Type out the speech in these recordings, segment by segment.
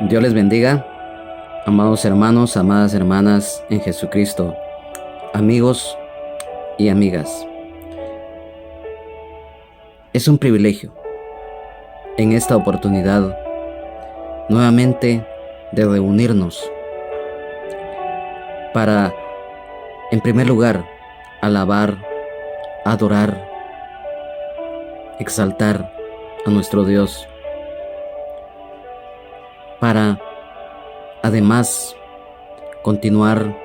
Dios les bendiga, amados hermanos, amadas hermanas en Jesucristo, amigos y amigas. Es un privilegio en esta oportunidad nuevamente de reunirnos para, en primer lugar, alabar, adorar, exaltar a nuestro Dios, para además continuar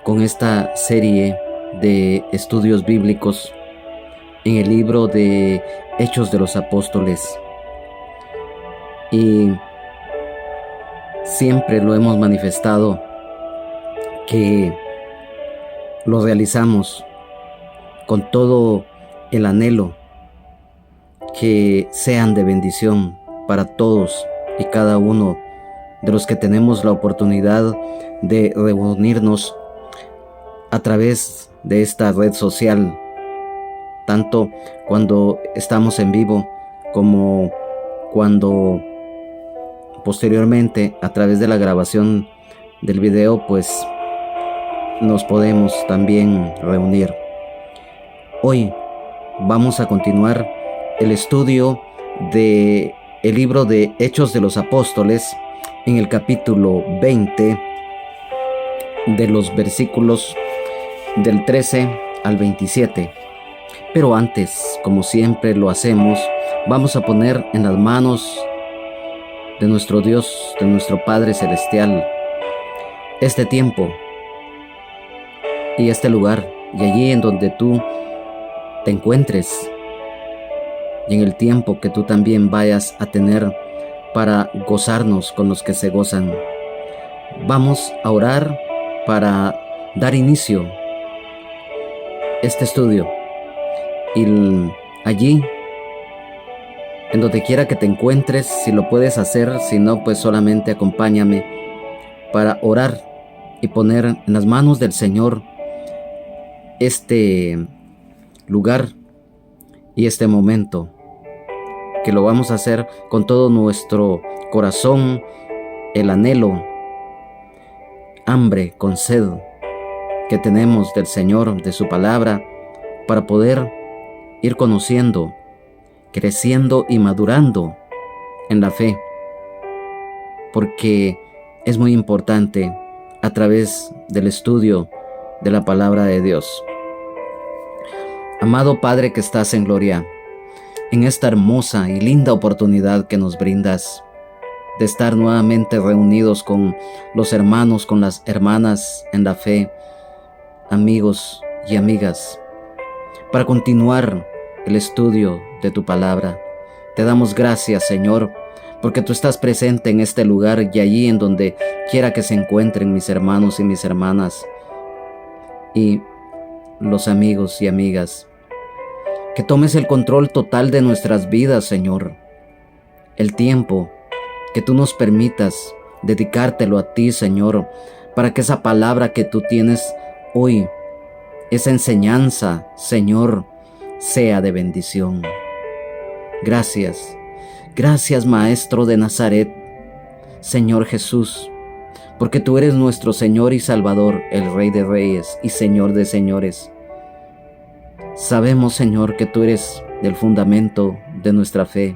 con esta serie de estudios bíblicos en el libro de Hechos de los Apóstoles. Y siempre lo hemos manifestado que lo realizamos con todo el anhelo que sean de bendición para todos y cada uno de los que tenemos la oportunidad de reunirnos a través de esta red social, tanto cuando estamos en vivo como cuando posteriormente a través de la grabación del video pues nos podemos también reunir. Hoy vamos a continuar el estudio de el libro de Hechos de los Apóstoles en el capítulo 20 de los versículos del 13 al 27. Pero antes, como siempre lo hacemos, vamos a poner en las manos de nuestro Dios, de nuestro Padre Celestial, este tiempo y este lugar, y allí en donde tú te encuentres, y en el tiempo que tú también vayas a tener para gozarnos con los que se gozan. Vamos a orar para dar inicio a este estudio. Y allí, en donde quiera que te encuentres, si lo puedes hacer, si no, pues solamente acompáñame para orar y poner en las manos del Señor este lugar y este momento, que lo vamos a hacer con todo nuestro corazón, el anhelo, hambre, con sed que tenemos del Señor, de su palabra, para poder ir conociendo, creciendo y madurando en la fe, porque es muy importante a través del estudio de la palabra de Dios. Amado Padre que estás en gloria, en esta hermosa y linda oportunidad que nos brindas de estar nuevamente reunidos con los hermanos, con las hermanas en la fe, amigos y amigas, para continuar el estudio de tu palabra. Te damos gracias, Señor, porque tú estás presente en este lugar y allí en donde quiera que se encuentren mis hermanos y mis hermanas y los amigos y amigas. Que tomes el control total de nuestras vidas, Señor. El tiempo que tú nos permitas dedicártelo a ti, Señor, para que esa palabra que tú tienes hoy, esa enseñanza, Señor, sea de bendición. Gracias, gracias, Maestro de Nazaret, Señor Jesús, porque tú eres nuestro Señor y Salvador, el Rey de Reyes y Señor de Señores. Sabemos, Señor, que tú eres el fundamento de nuestra fe.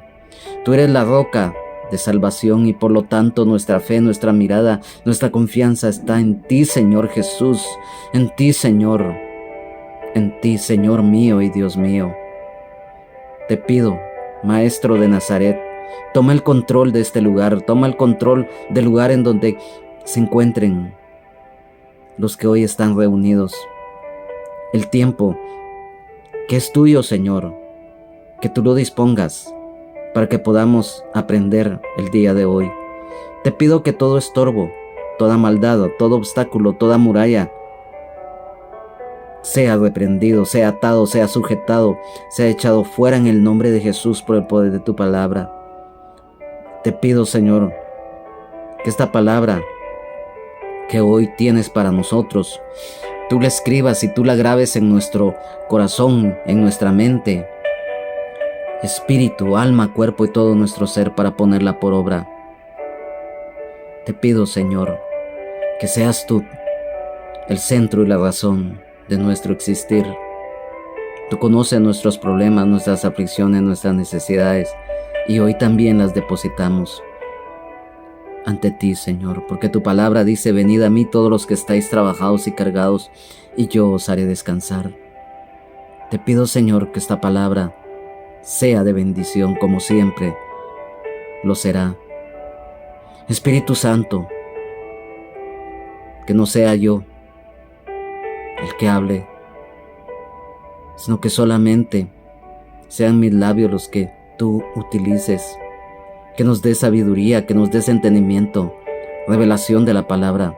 Tú eres la roca de salvación y por lo tanto nuestra fe, nuestra mirada, nuestra confianza está en ti, Señor Jesús, en ti, Señor mío y Dios mío. Te pido, Maestro de Nazaret, toma el control de este lugar, toma el control del lugar en donde se encuentren los que hoy están reunidos. El tiempo que es tuyo, Señor, que tú lo dispongas para que podamos aprender el día de hoy. Te pido que todo estorbo, toda maldad, todo obstáculo, toda muralla sea reprendido, sea atado, sea sujetado, sea echado fuera en el nombre de Jesús por el poder de tu palabra. Te pido, Señor, que esta palabra que hoy tienes para nosotros, tú la escribas y tú la grabes en nuestro corazón, en nuestra mente, espíritu, alma, cuerpo y todo nuestro ser para ponerla por obra. Te pido, Señor, que seas tú el centro y la razón de nuestro existir. Tú conoces nuestros problemas, nuestras aflicciones, nuestras necesidades, y hoy también las depositamos ante ti, Señor, porque tu palabra dice: venid a mí todos los que estáis trabajados y cargados, y yo os haré descansar. Te pido, Señor, que esta palabra sea de bendición, como siempre lo será. Espíritu Santo, que no sea yo el que hable, sino que solamente sean mis labios los que tú utilices. Que nos dé sabiduría, que nos des entendimiento, revelación de la palabra,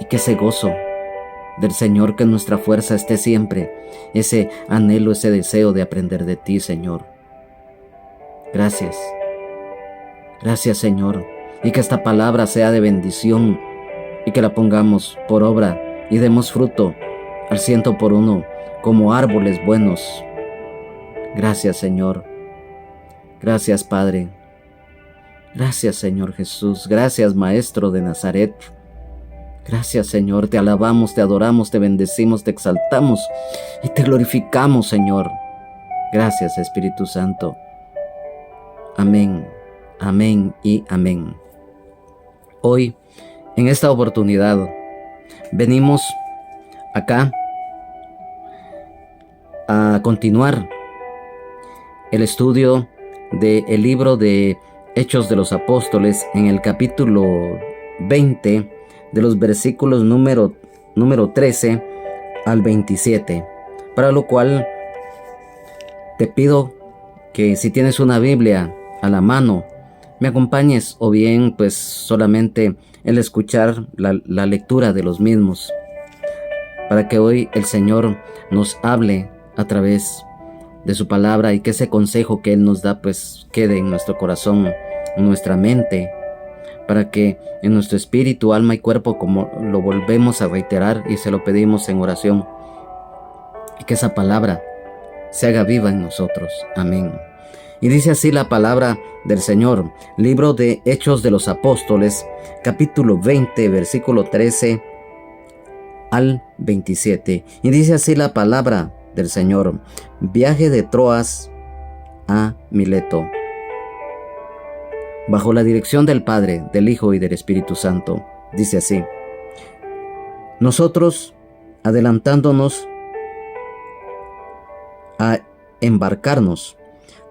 y que ese gozo del Señor, que en nuestra fuerza esté siempre ese anhelo, ese deseo de aprender de ti, Señor. Gracias, Señor, y que esta palabra sea de bendición y que la pongamos por obra y demos fruto al 100 por 1 como árboles buenos. Gracias, Señor. Gracias, Padre. Gracias, Señor Jesús. Gracias, Maestro de Nazaret. Gracias, Señor. Te alabamos, te adoramos, te bendecimos, te exaltamos y te glorificamos, Señor. Gracias, Espíritu Santo. Amén, amén y amén. Hoy, en esta oportunidad, venimos acá a continuar el estudio del libro de Hechos de los Apóstoles, en el capítulo 20, de los versículos número 13 al 27, para lo cual te pido que, si tienes una Biblia a la mano, me acompañes, o bien pues solamente el escuchar la lectura de los mismos, para que hoy el Señor nos hable a través de su palabra, y que ese consejo que Él nos da pues quede en nuestro corazón, en nuestra mente, para que en nuestro espíritu, alma y cuerpo, como lo volvemos a reiterar y se lo pedimos en oración, y que esa palabra se haga viva en nosotros. Amén. Y dice así la palabra del Señor, libro de Hechos de los Apóstoles, capítulo 20, versículo 13 al 27. Y dice así la palabra del Señor: viaje de Troas a Mileto, bajo la dirección del Padre, del Hijo y del Espíritu Santo. Dice así: nosotros, adelantándonos a embarcarnos,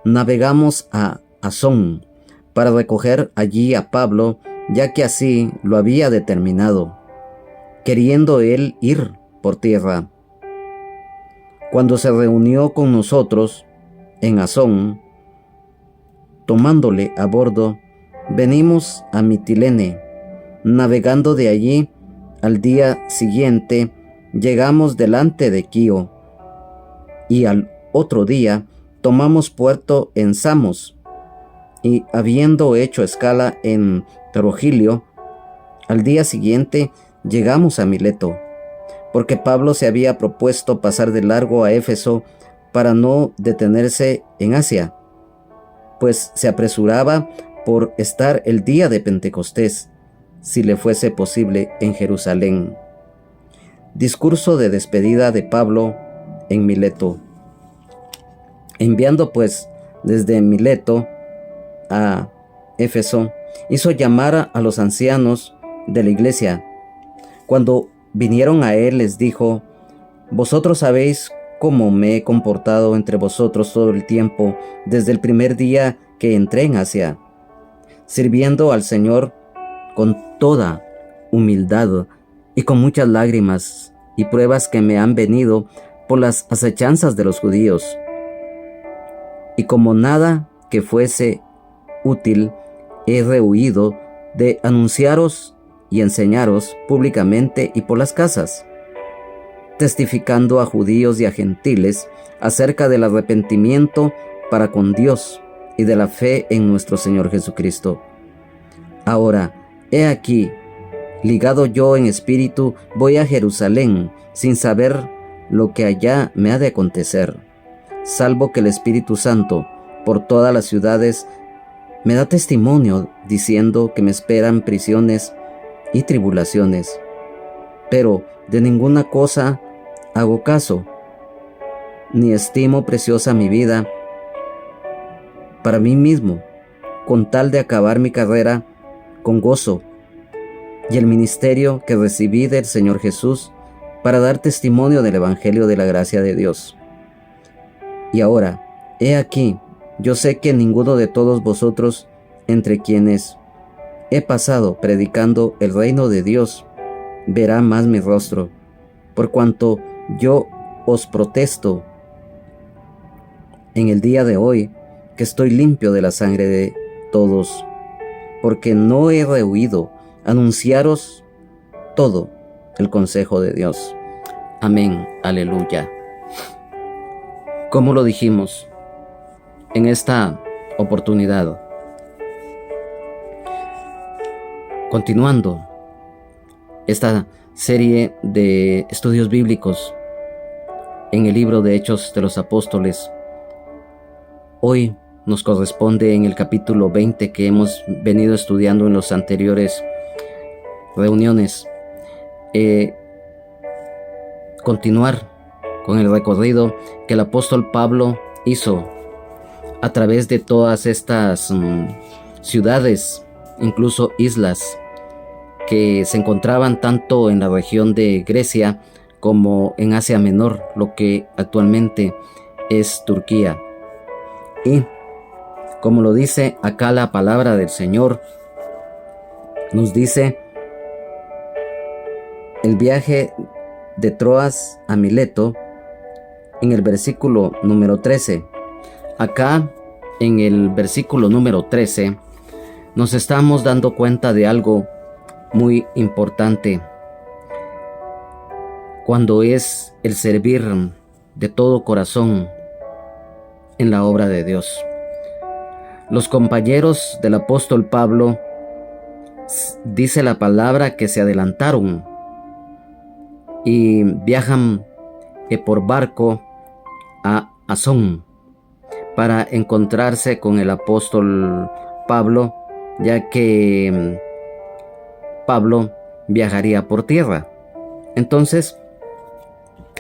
navegamos a Asón para recoger allí a Pablo, ya que así lo había determinado, queriendo él ir por tierra. Cuando se reunió con nosotros en Asón, tomándole a bordo, venimos a Mitilene. Navegando de allí, al día siguiente llegamos delante de Quío, y al otro día tomamos puerto en Samos, y habiendo hecho escala en Trogilio, al día siguiente llegamos a Mileto, porque Pablo se había propuesto pasar de largo a Éfeso para no detenerse en Asia, pues se apresuraba por estar el día de Pentecostés, si le fuese posible, en Jerusalén. Discurso de despedida de Pablo en Mileto. Enviando pues desde Mileto a Éfeso, hizo llamar a los ancianos de la iglesia. Cuando vinieron a él, les dijo: vosotros sabéis cómo me he comportado entre vosotros todo el tiempo, desde el primer día que entré en Asia, sirviendo al Señor con toda humildad y con muchas lágrimas y pruebas que me han venido por las acechanzas de los judíos. Y como nada que fuese útil, he rehuido de anunciaros y enseñaros públicamente y por las casas, testificando a judíos y a gentiles acerca del arrepentimiento para con Dios y de la fe en nuestro Señor Jesucristo. Ahora, he aquí, ligado yo en espíritu, voy a Jerusalén, sin saber lo que allá me ha de acontecer, salvo que el Espíritu Santo por todas las ciudades Me da testimonio diciendo que me esperan prisiones y tribulaciones, pero de ninguna cosa hago caso, ni estimo preciosa mi vida para mí mismo, con tal de acabar mi carrera con gozo y el ministerio que recibí del Señor Jesús para dar testimonio del Evangelio de la gracia de Dios. Y ahora, he aquí, yo sé que ninguno de todos vosotros, entre quienes he pasado predicando el reino de Dios, verá más mi rostro, por cuanto yo os protesto en el día de hoy que estoy limpio de la sangre de todos, porque no he rehuido anunciaros todo el consejo de Dios. Amén, aleluya. Como lo dijimos en esta oportunidad, continuando esta serie de estudios bíblicos en el libro de Hechos de los Apóstoles, hoy nos corresponde en el capítulo 20 que hemos venido estudiando en las anteriores reuniones, continuar con el recorrido que el apóstol Pablo hizo a través de todas estas ciudades, incluso islas, que se encontraban tanto en la región de Grecia como en Asia Menor, lo que actualmente es Turquía. Y como lo dice acá la palabra del Señor, nos dice el viaje de Troas a Mileto en el versículo número 13. Acá en el versículo número 13 nos estamos dando cuenta de algo muy importante cuando es el servir de todo corazón en la obra de Dios. Los compañeros del apóstol Pablo, dice la palabra, que se adelantaron y viajan por barco a Asón para encontrarse con el apóstol Pablo, ya que Pablo viajaría por tierra. Entonces,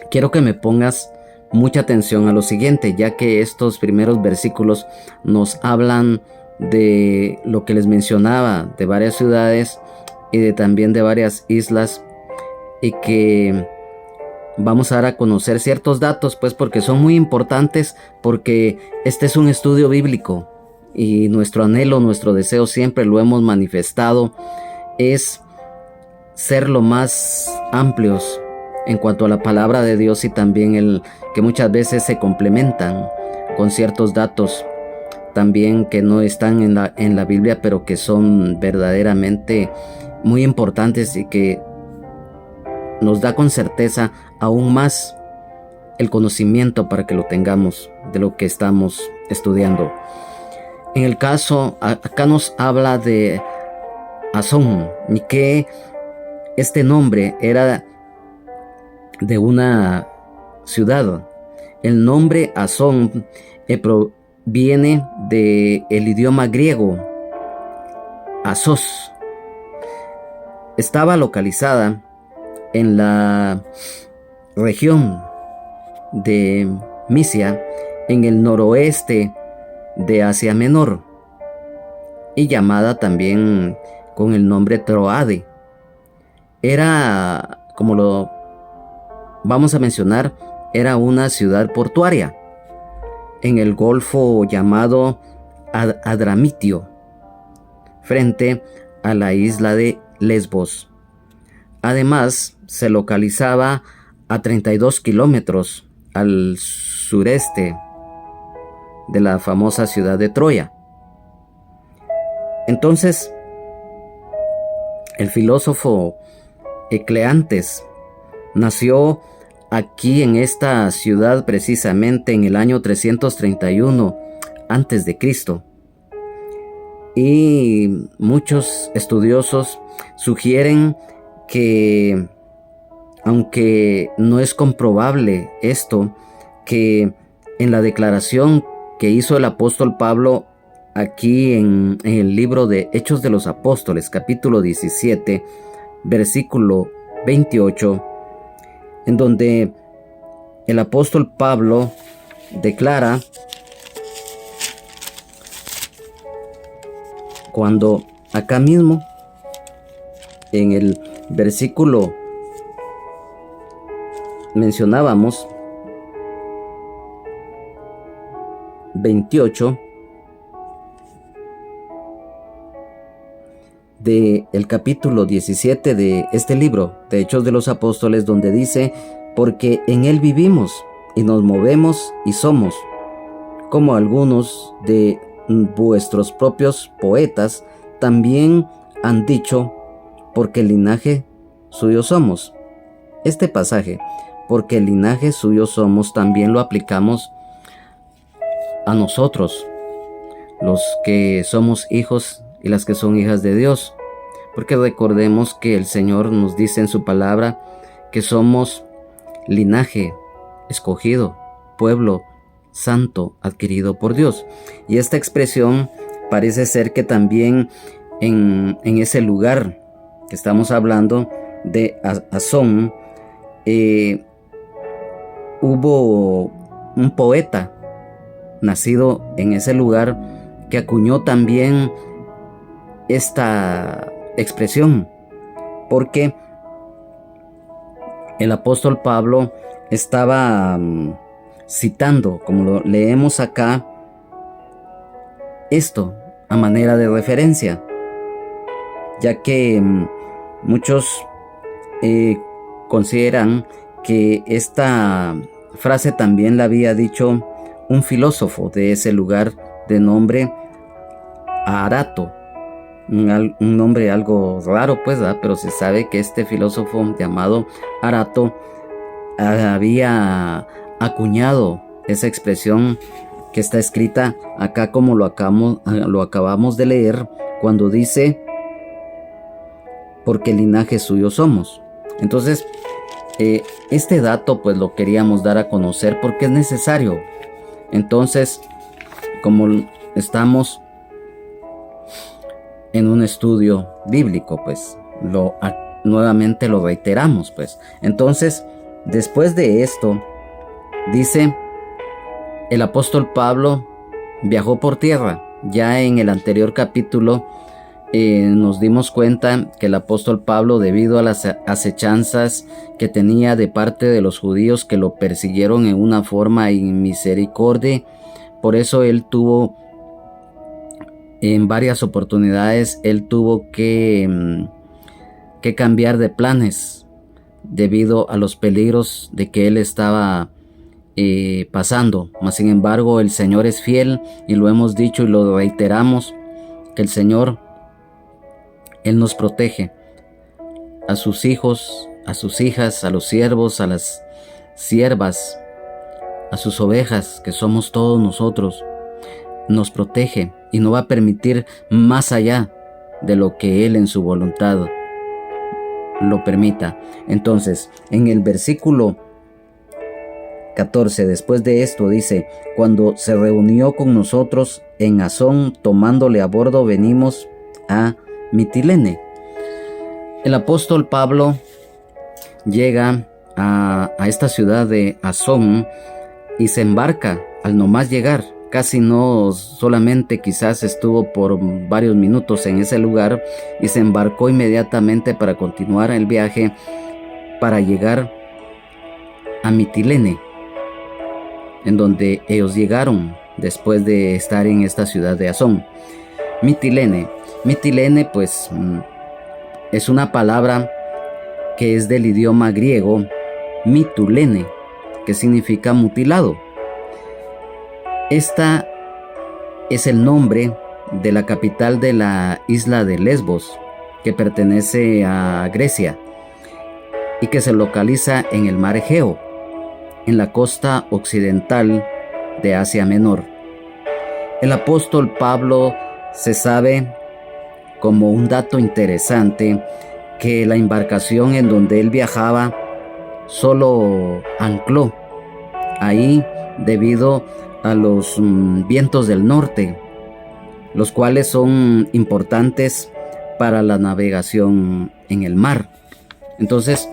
quiero que me pongas mucha atención a lo siguiente, ya que estos primeros versículos nos hablan de lo que les mencionaba, de varias ciudades y también de varias islas, y que vamos a dar a conocer ciertos datos, pues porque son muy importantes, porque este es un estudio bíblico y nuestro anhelo, nuestro deseo, siempre lo hemos manifestado, es ser lo más amplios en cuanto a la palabra de Dios, y también el que muchas veces se complementan con ciertos datos también que no están en la Biblia, pero que son verdaderamente muy importantes y que nos da con certeza aún más el conocimiento para que lo tengamos de lo que estamos estudiando. En el caso, acá nos habla de Asón, y que este nombre era de una ciudad. El nombre Asón proviene del idioma griego Asos. Estaba localizada en la región de Misia, en el noroeste de Asia Menor, y llamada también con el nombre Troade. Era, como lo vamos a mencionar, era una ciudad portuaria en el golfo llamado Adramitio, frente a la isla de Lesbos. Además, se localizaba a 32 kilómetros al sureste de la famosa ciudad de Troya. Entonces, el filósofo Cleantes nació aquí en esta ciudad precisamente en el año 331 antes de Cristo. Y muchos estudiosos sugieren que, aunque no es comprobable esto, que en la declaración que hizo el apóstol Pablo aquí en el libro de Hechos de los Apóstoles, capítulo 17, versículo 28, en donde el apóstol Pablo declara, cuando acá mismo en el versículo mencionábamos 28 del capítulo 17 de este libro de Hechos de los Apóstoles, donde dice: porque en él vivimos y nos movemos y somos, como algunos de vuestros propios poetas también han dicho, porque el linaje suyo somos. Este pasaje, porque el linaje suyo somos, también lo aplicamos a nosotros, los que somos hijos y las que son hijas de Dios, porque recordemos que el Señor nos dice en su palabra que somos linaje escogido, pueblo santo adquirido por Dios. Y esta expresión parece ser que también en ese lugar que estamos hablando de Asón, hubo un poeta nacido en ese lugar que acuñó también esta expresión, porque el apóstol Pablo estaba citando, como lo leemos acá, esto a manera de referencia, ya que muchos consideran que esta frase también la había dicho un filósofo de ese lugar de nombre Arato, un nombre algo raro pues, ¿verdad? Pero se sabe que este filósofo llamado Arato había acuñado esa expresión que está escrita acá, como lo acabamos de leer, cuando dice: porque el linaje suyo somos. Entonces, este dato pues lo queríamos dar a conocer porque es necesario. Entonces, como estamos en un estudio bíblico, pues nuevamente lo reiteramos, pues. Entonces, después de esto, dice, el apóstol Pablo viajó por tierra. Ya en el anterior capítulo nos dimos cuenta que el apóstol Pablo, debido a las acechanzas que tenía de parte de los judíos que lo persiguieron en una forma inmisericordia, por eso él tuvo en varias oportunidades, él tuvo que cambiar de planes debido a los peligros de que él estaba pasando. Mas sin embargo, el Señor es fiel, y lo hemos dicho y lo reiteramos, que el Señor, Él nos protege a sus hijos, a sus hijas, a los siervos, a las siervas, a sus ovejas, que somos todos nosotros. Nos protege y no va a permitir más allá de lo que Él en su voluntad lo permita. Entonces, en el versículo 14, después de esto dice: cuando se reunió con nosotros en Asón, tomándole a bordo, venimos a Mitilene. El apóstol Pablo llega a esta ciudad de Asón y se embarca. Al nomás llegar, casi no solamente quizás estuvo por varios minutos en ese lugar, y se embarcó inmediatamente para continuar el viaje para llegar a Mitilene, en donde ellos llegaron después de estar en esta ciudad de Asón. Mitilene pues es una palabra que es del idioma griego mitulene, que significa mutilado. Esta es el nombre de la capital de la isla de Lesbos, que pertenece a Grecia y que se localiza en el mar Egeo, en la costa occidental de Asia Menor. El apóstol Pablo se sabe como un dato interesante que la embarcación en donde él viajaba solo ancló ahí debido a los vientos del norte, los cuales son importantes para la navegación en el mar. Entonces,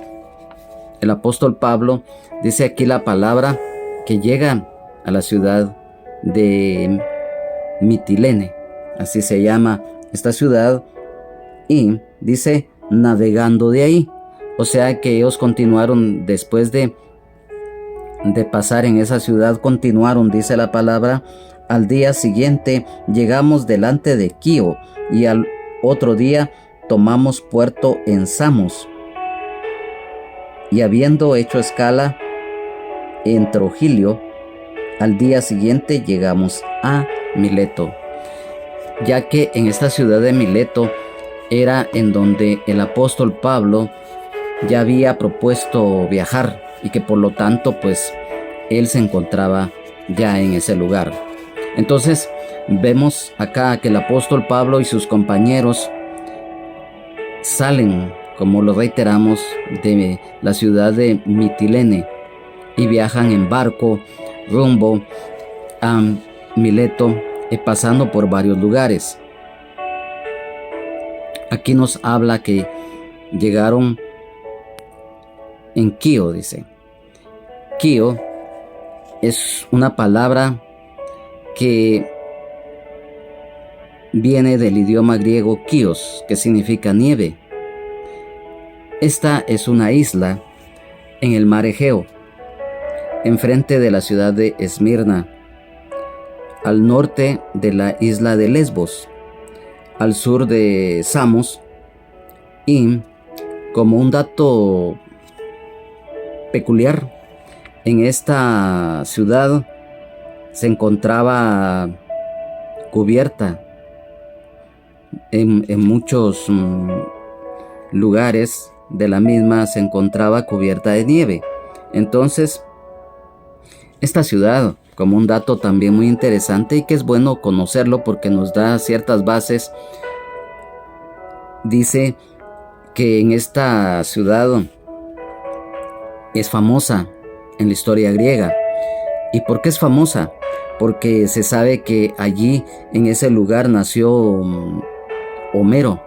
el apóstol Pablo dice aquí la palabra que llega a la ciudad de Mitilene, así se llama esta ciudad, y dice navegando de ahí. O sea que ellos continuaron después de pasar en esa ciudad, continuaron, dice la palabra. Al día siguiente llegamos delante de Quío y al otro día tomamos puerto en Samos. Y habiendo hecho escala en Trogilio, al día siguiente llegamos a Mileto, ya que en esta ciudad de Mileto era en donde el apóstol Pablo ya había propuesto viajar y que por lo tanto pues él se encontraba ya en ese lugar. Entonces vemos acá que el apóstol Pablo y sus compañeros salen, como lo reiteramos, de la ciudad de Mitilene y viajan en barco rumbo a Mileto, pasando por varios lugares. Aquí nos habla que llegaron en Quío, dice. Quío es una palabra que viene del idioma griego Kíos, que significa nieve. Esta es una isla en el mar Egeo, enfrente de la ciudad de Esmirna, al norte de la isla de Lesbos, al sur de Samos. Y como un dato peculiar, en esta ciudad se encontraba cubierta en muchos lugares de la misma se encontraba cubierta de nieve. Entonces, esta ciudad, como un dato también muy interesante y que es bueno conocerlo porque nos da ciertas bases, dice que en esta ciudad es famosa en la historia griega. ¿Y por qué es famosa? Porque se sabe que allí, en ese lugar, nació Homero.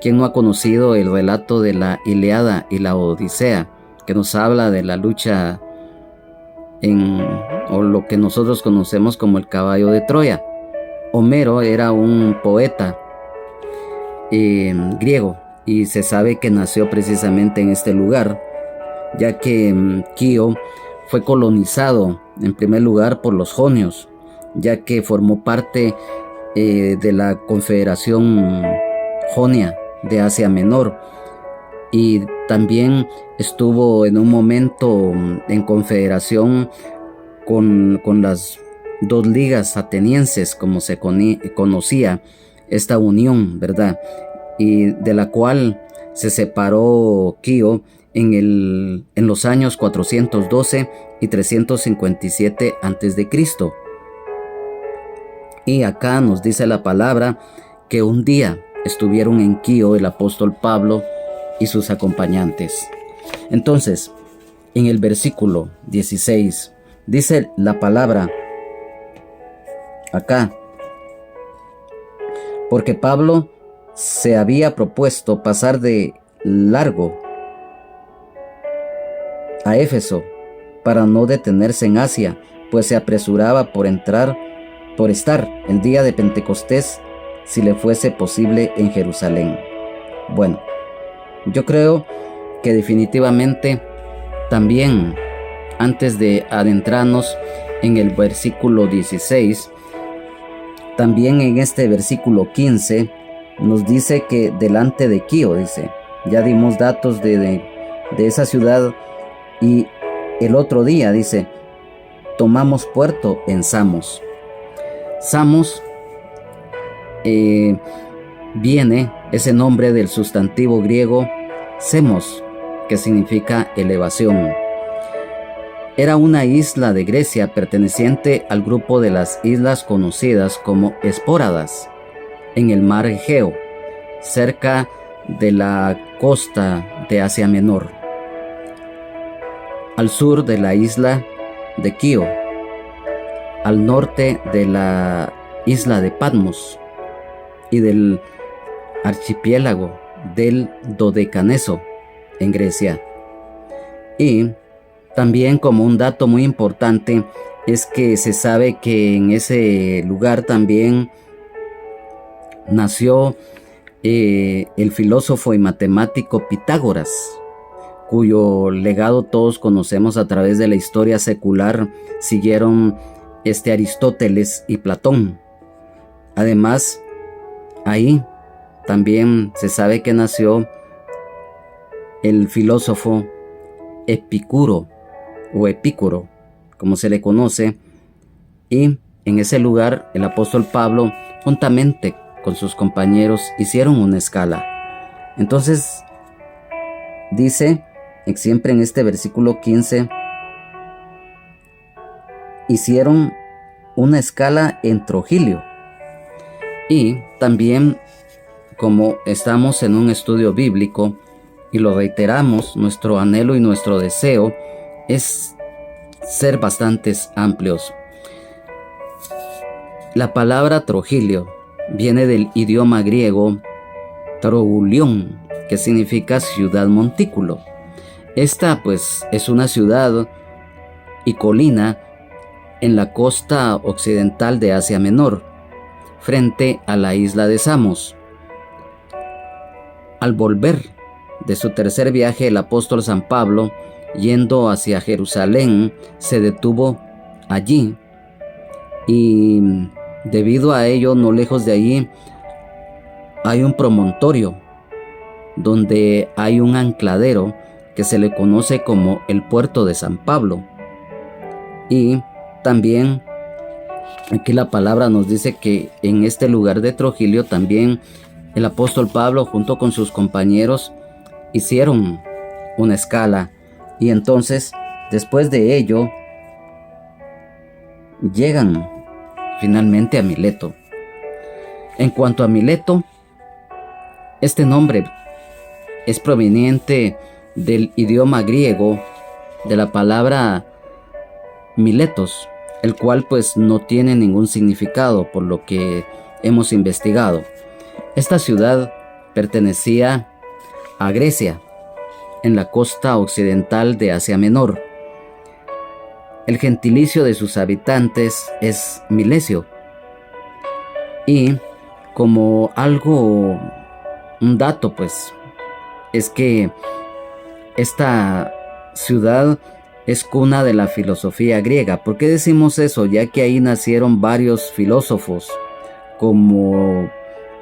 ¿Quién no ha conocido el relato de la Ilíada y la Odisea, que nos habla de la lucha o lo que nosotros conocemos como el caballo de Troya? Homero era un poeta griego y se sabe que nació precisamente en este lugar, ya que Quío fue colonizado en primer lugar por los jonios, ya que formó parte de la Confederación Jonia de Asia Menor, y también estuvo en un momento en confederación con las dos ligas atenienses, como se conocía esta unión, ¿verdad? Y de la cual se separó Quío en los años 412 y 357 a.C. Y acá nos dice la palabra que un día estuvieron en Quío el apóstol Pablo y sus acompañantes. Entonces, en el versículo 16 dice la palabra acá: porque Pablo se había propuesto pasar de largo a Éfeso para no detenerse en Asia, pues se apresuraba por estar el día de Pentecostés, si le fuese posible, en Jerusalén. Bueno, yo creo que definitivamente también, antes de adentrarnos en el versículo 16, también en este versículo 15 nos dice que delante de Quío, dice, ya dimos datos de esa ciudad, y el otro día dice, tomamos puerto en Samos. Samos viene ese nombre del sustantivo griego semos, que significa elevación. Era una isla de Grecia perteneciente al grupo de las islas conocidas como Espóradas, en el mar Egeo, cerca de la costa de Asia Menor, al sur de la isla de Quío, al norte de la isla de Patmos y del archipiélago del Dodecaneso en Grecia. Y también, como un dato muy importante, es que se sabe que en ese lugar también nació el filósofo y matemático Pitágoras, cuyo legado todos conocemos a través de la historia secular. Siguieron Aristóteles y Platón. Además, ahí también se sabe que nació el filósofo Epicuro o Epicuro, como se le conoce, y en ese lugar el apóstol Pablo, juntamente con sus compañeros, hicieron una escala. Entonces dice siempre en este versículo 15, hicieron una escala en Trogilio. Y también, como estamos en un estudio bíblico y lo reiteramos, nuestro anhelo y nuestro deseo es ser bastantes amplios. La palabra Trogilio viene del idioma griego Trogulión, que significa ciudad montículo. Esta pues es una ciudad y colina en la costa occidental de Asia Menor, frente a la isla de Samos. Al volver de su tercer viaje, el apóstol San Pablo, yendo hacia Jerusalén, se detuvo allí, y debido a ello, no lejos de allí hay un promontorio donde hay un ancladero que se le conoce como el puerto de San Pablo. Y también aquí la palabra nos dice que en este lugar de Trogilio también el apóstol Pablo, junto con sus compañeros, hicieron una escala. Y entonces, después de ello, llegan finalmente a Mileto. En cuanto a Mileto, este nombre es proveniente del idioma griego de la palabra Miletos, el cual pues no tiene ningún significado por lo que hemos investigado. Esta ciudad pertenecía a Grecia, en la costa occidental de Asia Menor. El gentilicio de sus habitantes es milesio. Y como un dato pues, es que esta ciudad es cuna de la filosofía griega. ¿Por qué decimos eso? Ya que ahí nacieron varios filósofos, como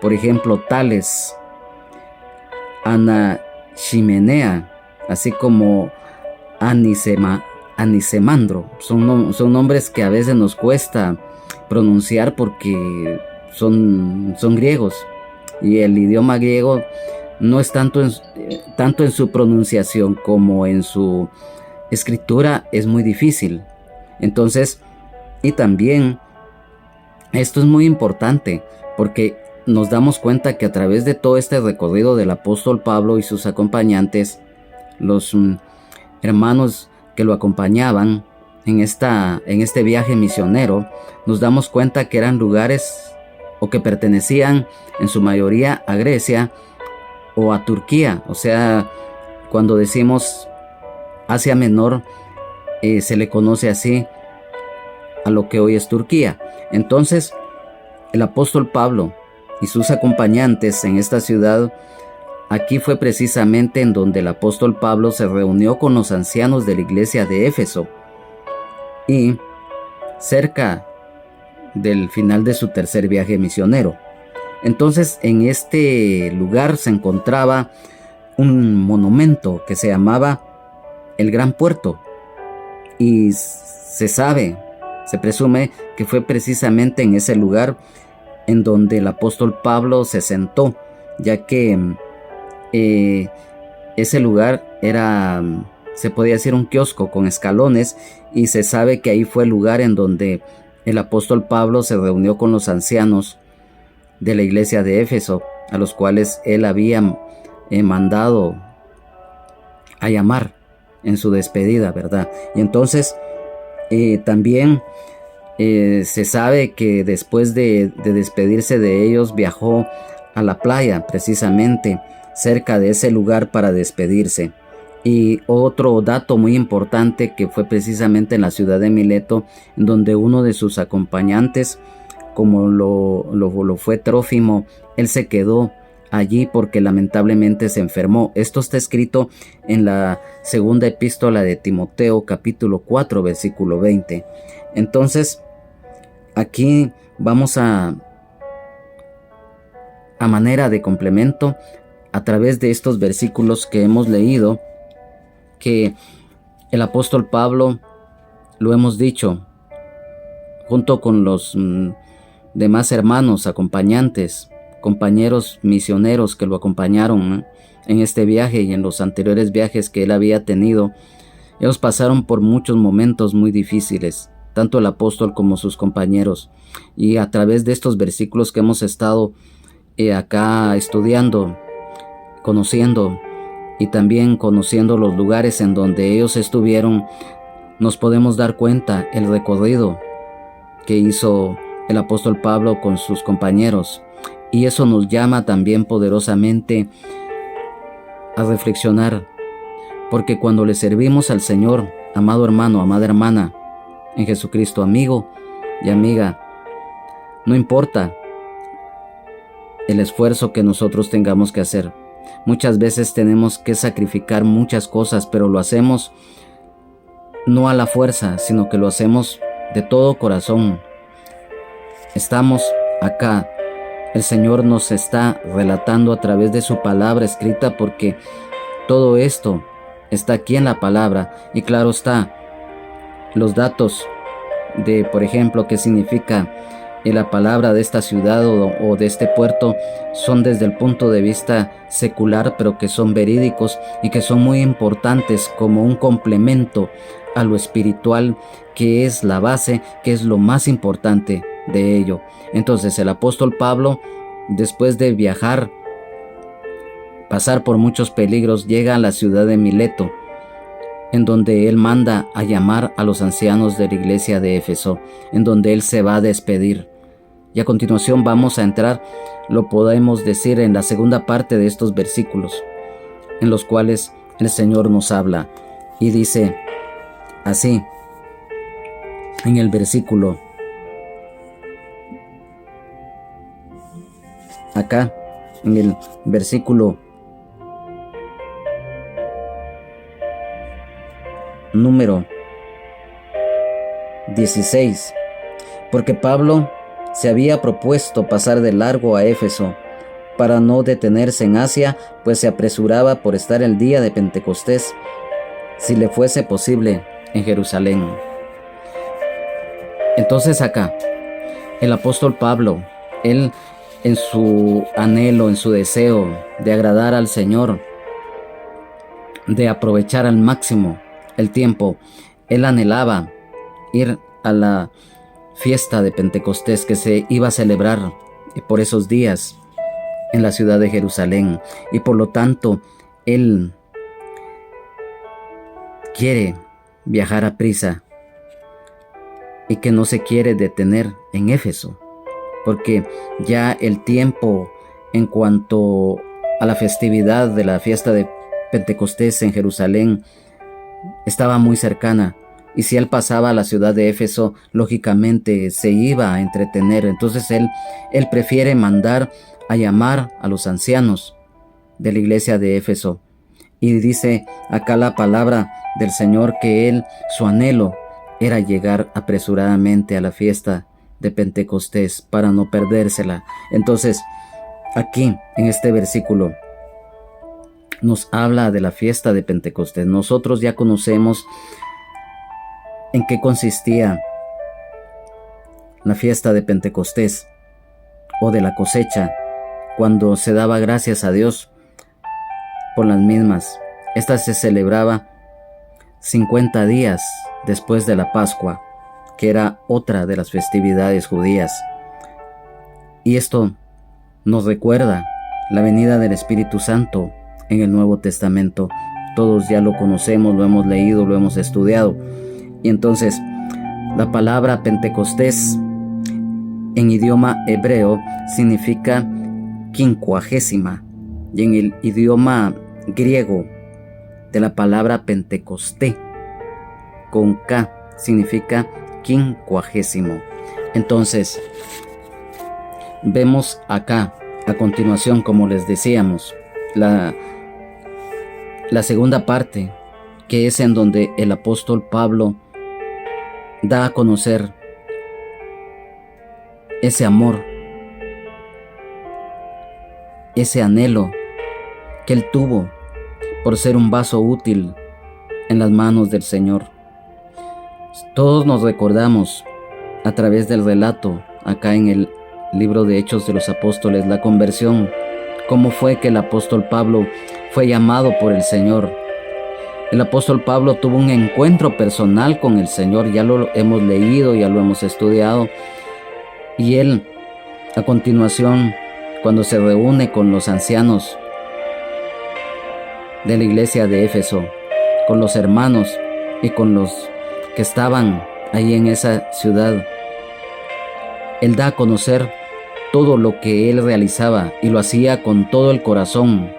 por ejemplo Tales, Anaximenea, así como Anisemandro. Son nombres que a veces nos cuesta pronunciar porque son griegos, y el idioma griego no es tanto en su pronunciación como en su escritura, es muy difícil. Entonces, y también esto es muy importante porque nos damos cuenta que a través de todo este recorrido del apóstol Pablo y sus acompañantes, los hermanos que lo acompañaban en este viaje misionero, nos damos cuenta que eran lugares o que pertenecían en su mayoría a Grecia o a Turquía. O sea, cuando decimos Asia Menor, se le conoce así a lo que hoy es Turquía. Entonces, el apóstol Pablo y sus acompañantes en esta ciudad, aquí fue precisamente en donde el apóstol Pablo se reunió con los ancianos de la iglesia de Éfeso, y cerca del final de su tercer viaje misionero. Entonces, en este lugar se encontraba un monumento que se llamaba el Gran Puerto, y se presume que fue precisamente en ese lugar en donde el apóstol Pablo se sentó, ya que ese lugar era, se podía decir, un kiosco con escalones, y se sabe que ahí fue el lugar en donde el apóstol Pablo se reunió con los ancianos de la iglesia de Éfeso, a los cuales él había mandado a llamar en su despedida, ¿verdad? Y entonces también Se sabe que después de despedirse de ellos viajó a la playa, precisamente cerca de ese lugar, para despedirse. Y otro dato muy importante, que fue precisamente en la ciudad de Mileto, en donde uno de sus acompañantes, como lo fue Trófimo, él se quedó allí porque lamentablemente se enfermó. Esto está escrito en la segunda epístola de Timoteo, capítulo 4, versículo 20. Entonces, aquí vamos a manera de complemento, a través de estos versículos que hemos leído, que el apóstol Pablo, lo hemos dicho, junto con los demás hermanos, acompañantes, compañeros misioneros que lo acompañaron en este viaje y en los anteriores viajes que él había tenido, ellos pasaron por muchos momentos muy difíciles, tanto el apóstol como sus compañeros. Y a través de estos versículos que hemos estado acá estudiando, conociendo y también conociendo los lugares en donde ellos estuvieron, nos podemos dar cuenta el recorrido que hizo el apóstol Pablo con sus compañeros. Y eso nos llama también poderosamente a reflexionar, porque cuando le servimos al Señor, amado hermano, amada hermana, en Jesucristo, amigo y amiga, no importa el esfuerzo que nosotros tengamos que hacer. Muchas veces tenemos que sacrificar muchas cosas, pero lo hacemos no a la fuerza, sino que lo hacemos de todo corazón. Estamos acá. El Señor nos está relatando a través de su palabra escrita, porque todo esto está aquí en la palabra. Y claro está, los datos de, por ejemplo, qué significa la palabra de esta ciudad o de este puerto, son desde el punto de vista secular, pero que son verídicos y que son muy importantes como un complemento a lo espiritual, que es la base, que es lo más importante de ello. Entonces el apóstol Pablo, después de viajar, pasar por muchos peligros, llega a la ciudad de Mileto, en donde él manda a llamar a los ancianos de la iglesia de Éfeso, en donde él se va a despedir. Y a continuación vamos a entrar, lo podemos decir, en la segunda parte de estos versículos, en los cuales el Señor nos habla. Y dice así, en el versículo, acá, en el versículo número 16, porque Pablo se había propuesto pasar de largo a Éfeso para no detenerse en Asia, pues se apresuraba por estar el día de Pentecostés, si le fuese posible, en Jerusalén. Entonces acá, el apóstol Pablo, él, en su anhelo, en su deseo de agradar al Señor, de aprovechar al máximo el tiempo, él anhelaba ir a la fiesta de Pentecostés que se iba a celebrar por esos días en la ciudad de Jerusalén, y por lo tanto él quiere viajar a prisa y que no se quiere detener en Éfeso, porque ya el tiempo en cuanto a la festividad de la fiesta de Pentecostés en Jerusalén estaba muy cercana. Y si él pasaba a la ciudad de Éfeso, lógicamente se iba a entretener. Entonces él prefiere mandar a llamar a los ancianos de la iglesia de Éfeso. Y dice acá la palabra del Señor que su anhelo era llegar apresuradamente a la fiesta de Pentecostés para no perdérsela. Entonces, aquí en este versículo nos habla de la fiesta de Pentecostés. Nosotros ya conocemos en qué consistía la fiesta de Pentecostés o de la cosecha, cuando se daba gracias a Dios por las mismas. Esta se celebraba 50 días después de la Pascua, que era otra de las festividades judías. Y esto nos recuerda la venida del Espíritu Santo en el Nuevo Testamento. Todos ya lo conocemos, lo hemos leído, lo hemos estudiado. Y entonces, La palabra Pentecostés en idioma hebreo significa quincuagésima, y en el idioma griego de la palabra Pentecosté con K significa quincuagésimo. Entonces, vemos acá a continuación, como les decíamos, la segunda parte, que es en donde el apóstol Pablo da a conocer ese amor, ese anhelo que él tuvo por ser un vaso útil en las manos del Señor. Todos nos recordamos a través del relato acá en el libro de Hechos de los Apóstoles, la conversión, cómo fue que el apóstol Pablo fue llamado por el Señor. El apóstol Pablo tuvo un encuentro personal con el Señor, ya lo hemos leído, ya lo hemos estudiado, y él, a continuación, cuando se reúne con los ancianos de la iglesia de Éfeso, con los hermanos y con los que estaban ahí en esa ciudad, él da a conocer todo lo que él realizaba, y lo hacía con todo el corazón,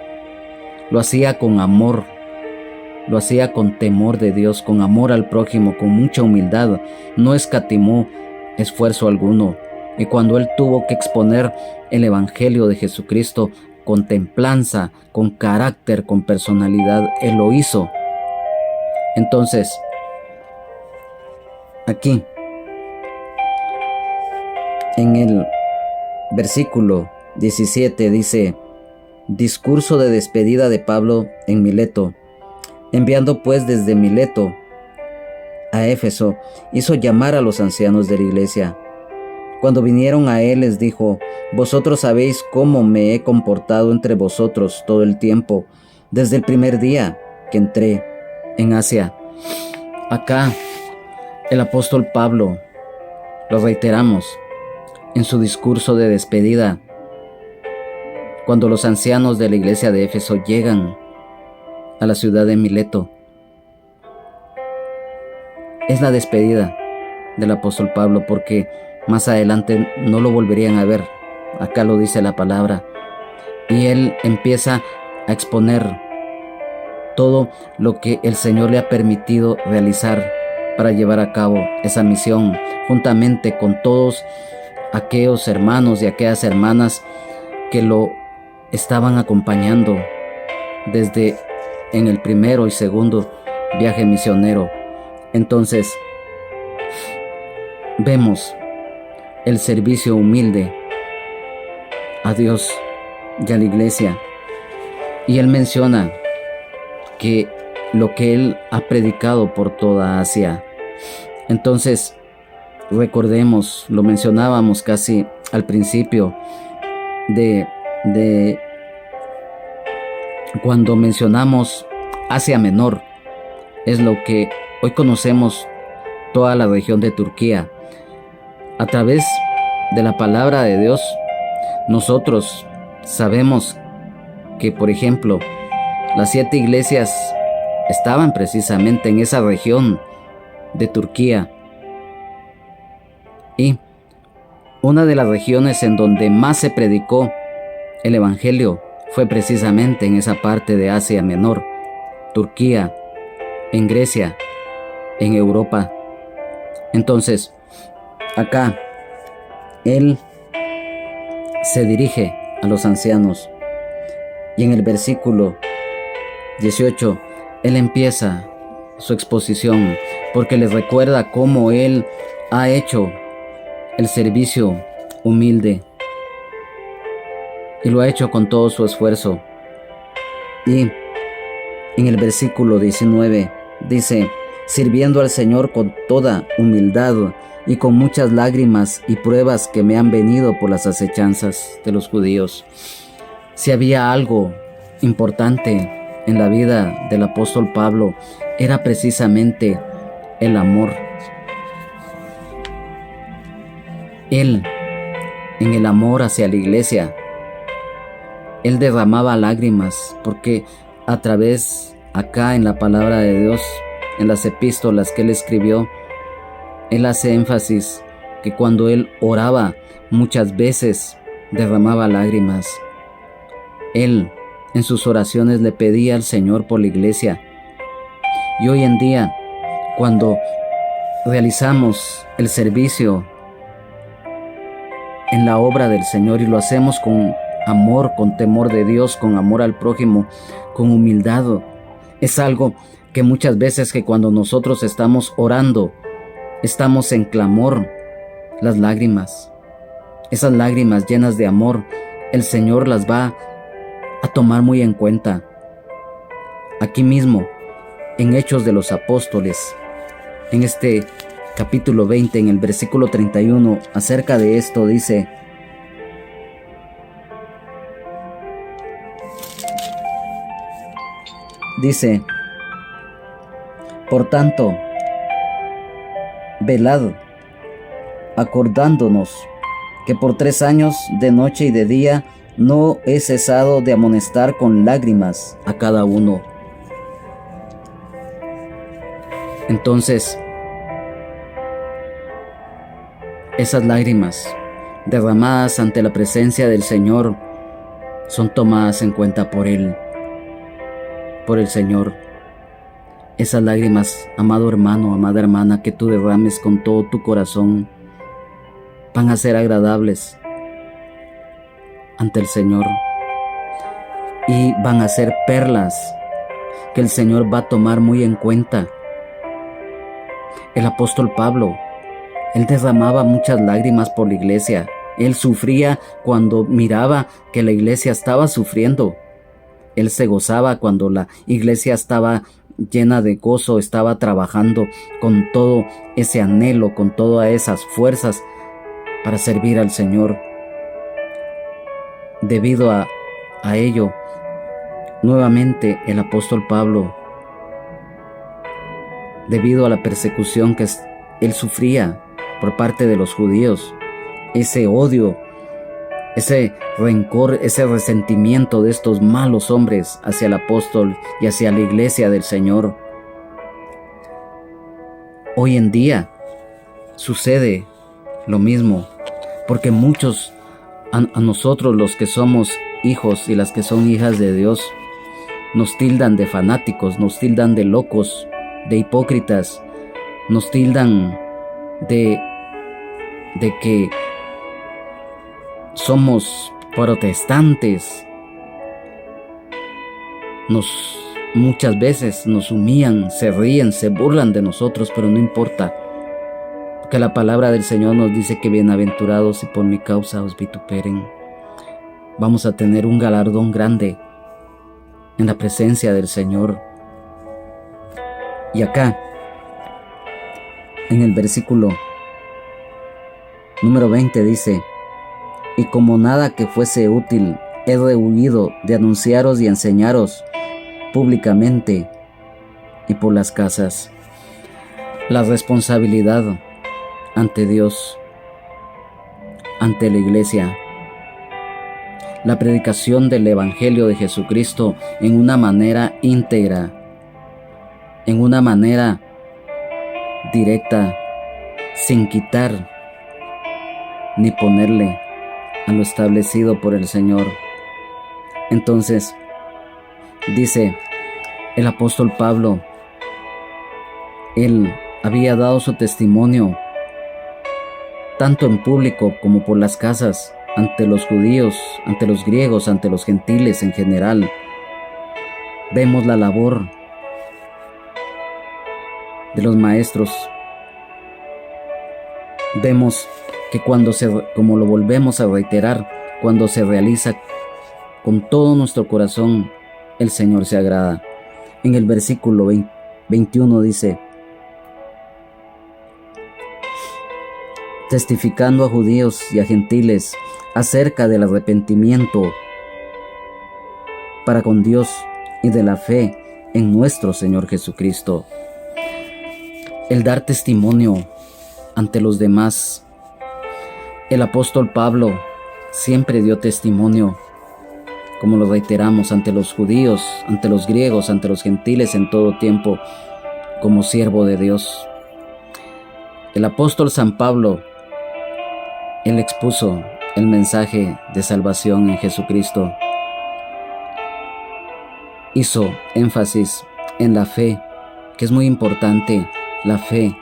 lo hacía con amor, lo hacía con temor de Dios, con amor al prójimo, con mucha humildad, no escatimó esfuerzo alguno. Y cuando él tuvo que exponer el evangelio de Jesucristo con templanza, con carácter, con personalidad, él lo hizo. Entonces, aquí, en el versículo 17 dice: discurso de despedida de Pablo en Mileto. Enviando pues desde Mileto a Éfeso, hizo llamar a los ancianos de la iglesia. Cuando vinieron a él, les dijo: vosotros sabéis cómo me he comportado entre vosotros todo el tiempo, desde el primer día que entré en Asia. Acá, el apóstol Pablo, lo reiteramos, en su discurso de despedida, cuando los ancianos de la iglesia de Éfeso llegan a la ciudad de Mileto, es la despedida del apóstol Pablo, porque más adelante no lo volverían a ver. Acá lo dice la palabra, y él empieza a exponer todo lo que el Señor le ha permitido realizar para llevar a cabo esa misión, juntamente con todos aquellos hermanos y aquellas hermanas que lo estaban acompañando desde en el primero y segundo viaje misionero. Entonces, vemos el servicio humilde a Dios y a la iglesia. Y él menciona que lo que él ha predicado por toda Asia. Entonces, recordemos, lo mencionábamos casi al principio de cuando mencionamos Asia Menor, es lo que hoy conocemos toda la región de Turquía. A través de la palabra de Dios, nosotros sabemos que, por ejemplo, las 7 iglesias estaban precisamente en esa región de Turquía. Y una de las regiones en donde más se predicó el evangelio fue precisamente en esa parte de Asia Menor, Turquía, en Grecia, en Europa. Entonces, acá, él se dirige a los ancianos, y en el versículo 18, él empieza su exposición, porque les recuerda cómo él ha hecho el servicio humilde, y lo ha hecho con todo su esfuerzo. Y en el versículo 19 dice: sirviendo al Señor con toda humildad y con muchas lágrimas y pruebas que me han venido por las acechanzas de los judíos. Si había algo importante en la vida del apóstol Pablo, era precisamente el amor. Él, en el amor hacia la iglesia, él derramaba lágrimas, porque a través, acá en la palabra de Dios, en las epístolas que él escribió, Él hace énfasis que cuando él oraba muchas veces derramaba lágrimas. Él en sus oraciones le pedía al Señor por la iglesia. Y hoy en día, cuando realizamos el servicio en la obra del Señor y lo hacemos con amor, con temor de Dios, con amor al prójimo, con humildad, es algo que muchas veces que cuando nosotros estamos orando, estamos en clamor, las lágrimas, esas lágrimas llenas de amor, el Señor las va a tomar muy en cuenta. Aquí mismo, en Hechos de los Apóstoles, en este capítulo 20, en el versículo 31, acerca de esto dice: por tanto, velad, acordándonos que por 3 años, de noche y de día, no he cesado de amonestar con lágrimas a cada uno. Entonces, esas lágrimas derramadas ante la presencia del Señor son tomadas en cuenta por Él, por el Señor. Esas lágrimas, amado hermano, amada hermana, que tú derrames con todo tu corazón, van a ser agradables ante el Señor y van a ser perlas que el Señor va a tomar muy en cuenta. El apóstol Pablo, él derramaba muchas lágrimas por la iglesia. Él sufría cuando miraba que la iglesia estaba sufriendo. Él se gozaba cuando la iglesia estaba llena de gozo, estaba trabajando con todo ese anhelo, con todas esas fuerzas para servir al Señor. Debido a ello, nuevamente el apóstol Pablo, debido a la persecución que él sufría por parte de los judíos, ese odio, ese rencor, ese resentimiento de estos malos hombres hacia el apóstol y hacia la iglesia del Señor, hoy en día sucede lo mismo, porque muchos a nosotros, los que somos hijos y las que son hijas de Dios, nos tildan de fanáticos, nos tildan de locos, de hipócritas, nos tildan de que somos protestantes. Muchas veces nos humillan, se ríen, se burlan de nosotros, pero no importa, porque la palabra del Señor nos dice que bienaventurados si por mi causa os vituperen. Vamos a tener un galardón grande en la presencia del Señor. Y acá, en el versículo número 20 dice: y como nada que fuese útil, he rehuido de anunciaros y enseñaros públicamente y por las casas. La responsabilidad ante Dios, ante la iglesia, la predicación del Evangelio de Jesucristo en una manera íntegra, en una manera directa, sin quitar ni ponerle a lo establecido por el Señor. Entonces, dice el apóstol Pablo, él había dado su testimonio tanto en público como por las casas, ante los judíos, ante los griegos, ante los gentiles en general. Vemos la labor de los maestros. Vemos que como lo volvemos a reiterar, cuando se realiza con todo nuestro corazón, el Señor se agrada. En el versículo 21 dice: testificando a judíos y a gentiles acerca del arrepentimiento para con Dios y de la fe en nuestro Señor Jesucristo. El dar testimonio ante los demás. El apóstol Pablo siempre dio testimonio, como lo reiteramos, ante los judíos, ante los griegos, ante los gentiles en todo tiempo, como siervo de Dios. El apóstol San Pablo, él expuso el mensaje de salvación en Jesucristo. Hizo énfasis en la fe, que es muy importante, la fe,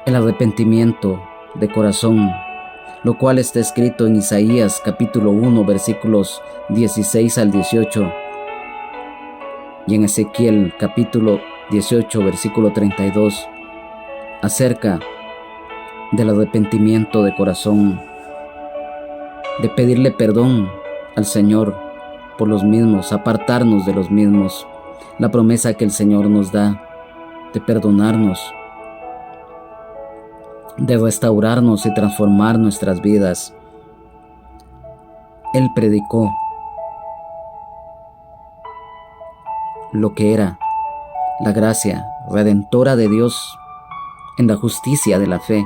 el arrepentimiento de corazón, lo cual está escrito en Isaías capítulo 1, versículos 16 al 18, y en Ezequiel capítulo 18, versículo 32, acerca del arrepentimiento de corazón, de pedirle perdón al Señor por los mismos, apartarnos de los mismos, la promesa que el Señor nos da de perdonarnos, de restaurarnos y transformar nuestras vidas. Él predicó lo que era la gracia redentora de Dios en la justicia de la fe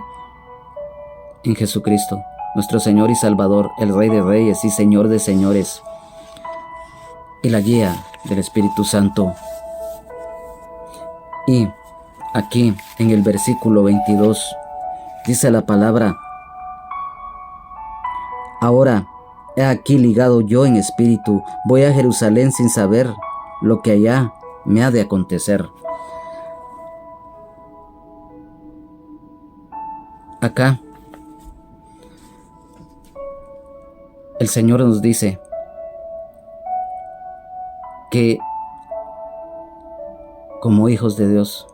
en Jesucristo, nuestro Señor y Salvador, el Rey de Reyes y Señor de Señores, y la guía del Espíritu Santo. Y aquí en el versículo 22 dice la palabra: ahora he aquí ligado yo en espíritu, voy a Jerusalén sin saber lo que allá me ha de acontecer. Acá el Señor nos dice que como hijos de Dios,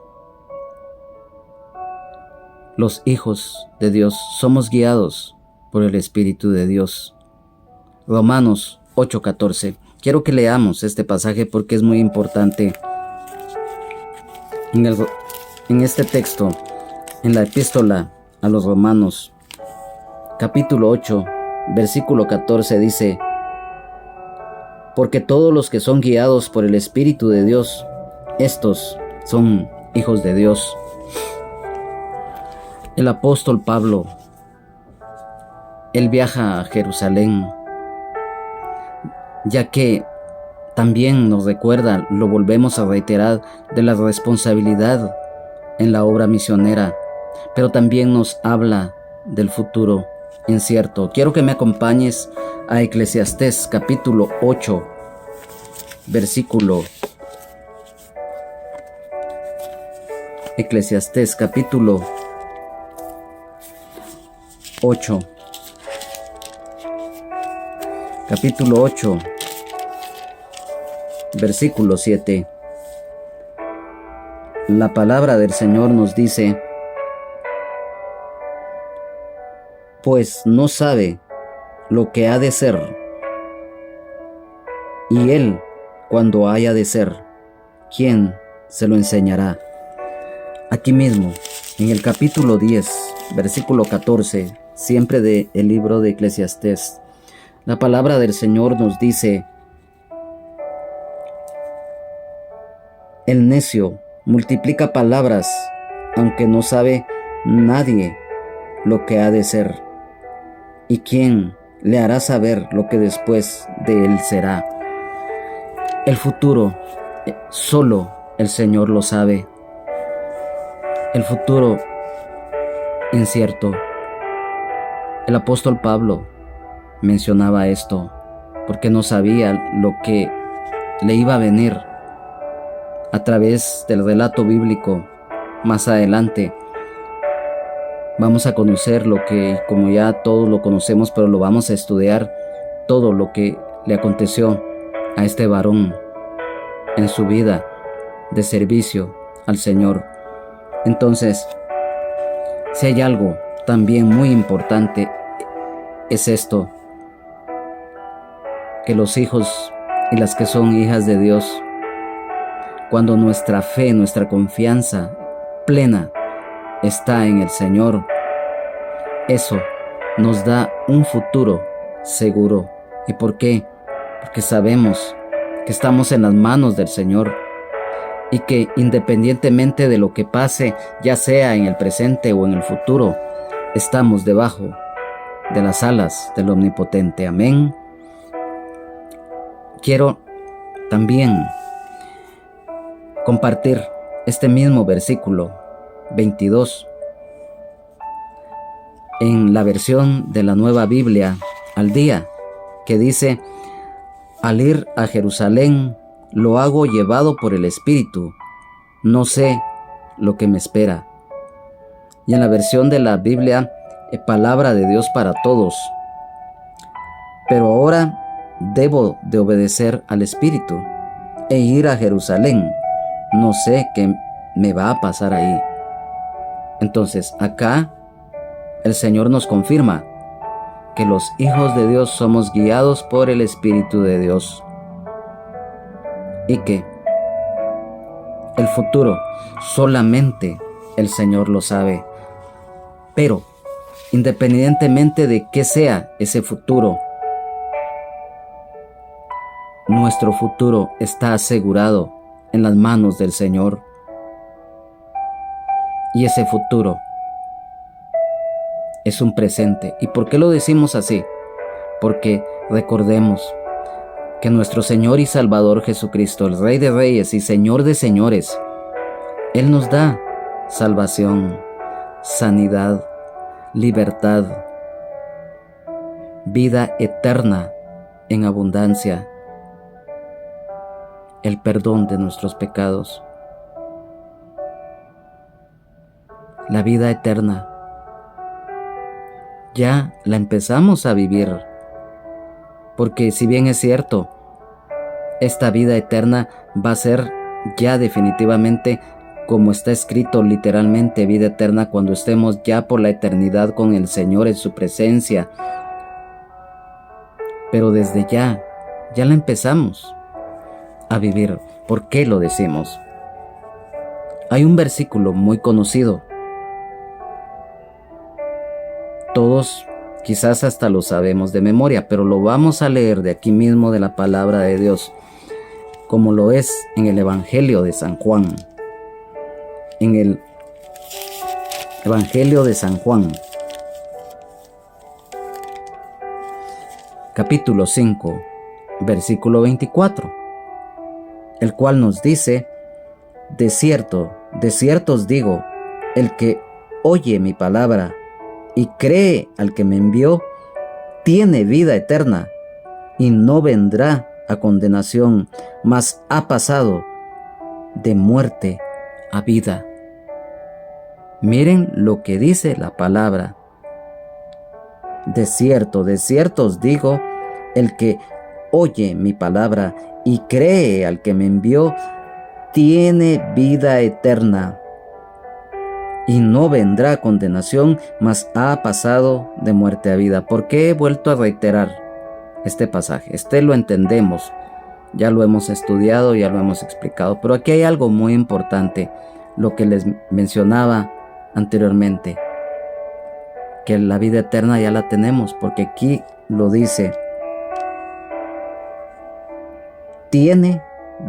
los hijos de Dios somos guiados por el Espíritu de Dios. Romanos 8:14. Quiero que leamos este pasaje porque es muy importante. En este texto, en la epístola a los Romanos, capítulo 8, versículo 14 dice: porque todos los que son guiados por el Espíritu de Dios, estos son hijos de Dios. El apóstol Pablo, él viaja a Jerusalén, ya que también nos recuerda, lo volvemos a reiterar, de la responsabilidad en la obra misionera, pero también nos habla del futuro incierto. Quiero que me acompañes a Eclesiastés capítulo 8, versículo. Eclesiastés capítulo 8. Capítulo 8, versículo 7. La palabra del Señor nos dice: pues no sabe lo que ha de ser, y él, cuando haya de ser, ¿quién se lo enseñará? Aquí mismo, en el capítulo 10, versículo 14, siempre del libro de Eclesiastés, la palabra del Señor nos dice: el necio multiplica palabras, aunque no sabe nadie lo que ha de ser. ¿Y quién le hará saber lo que después de él será? El futuro, solo el Señor lo sabe. El futuro incierto. El apóstol Pablo mencionaba esto porque no sabía lo que le iba a venir a través del relato bíblico. Más adelante vamos a conocer lo que, como ya todos lo conocemos, pero lo vamos a estudiar, todo lo que le aconteció a este varón en su vida de servicio al Señor. Entonces, si hay algo también muy importante, es esto: que los hijos y las que son hijas de Dios, cuando nuestra fe, nuestra confianza plena está en el Señor, eso nos da un futuro seguro. ¿Y por qué? Porque sabemos que estamos en las manos del Señor y que independientemente de lo que pase, ya sea en el presente o en el futuro, estamos debajo de las alas del Omnipotente. Amén. Quiero también compartir este mismo versículo 22 en la versión de la Nueva Biblia al día, que dice: al ir a Jerusalén lo hago llevado por el Espíritu, no sé lo que me espera. Y en la versión de la Biblia, Palabra de Dios para Todos: pero ahora debo de obedecer al Espíritu e ir a Jerusalén, no sé qué me va a pasar ahí. Entonces acá el Señor nos confirma que los hijos de Dios somos guiados por el Espíritu de Dios y que el futuro solamente el Señor lo sabe. Pero independientemente de qué sea ese futuro, nuestro futuro está asegurado en las manos del Señor. Y ese futuro es un presente. ¿Y por qué lo decimos así? Porque recordemos que nuestro Señor y Salvador Jesucristo, el Rey de Reyes y Señor de Señores, Él nos da salvación, sanidad, libertad, vida eterna en abundancia, el perdón de nuestros pecados, la vida eterna. Ya la empezamos a vivir, porque si bien es cierto, esta vida eterna va a ser ya definitivamente, como está escrito literalmente, vida eterna cuando estemos ya por la eternidad con el Señor en su presencia. Pero desde ya la empezamos a vivir. ¿Por qué lo decimos? Hay un versículo muy conocido. Todos quizás hasta lo sabemos de memoria, pero lo vamos a leer de aquí mismo de la palabra de Dios, como lo es en el Evangelio de San Juan. En el Evangelio de San Juan, capítulo 5, versículo 24, el cual nos dice: de cierto os digo, el que oye mi palabra y cree al que me envió, tiene vida eterna, y no vendrá a condenación, mas ha pasado de muerte a vida. Miren lo que dice la palabra. De cierto os digo, el que oye mi palabra y cree al que me envió, tiene vida eterna, y no vendrá a condenación, mas ha pasado de muerte a vida. ¿Por qué he vuelto a reiterar este pasaje? Lo entendemos, ya lo hemos estudiado, ya lo hemos explicado, pero aquí hay algo muy importante, lo que les mencionaba anteriormente, que la vida eterna ya la tenemos, porque aquí lo dice: tiene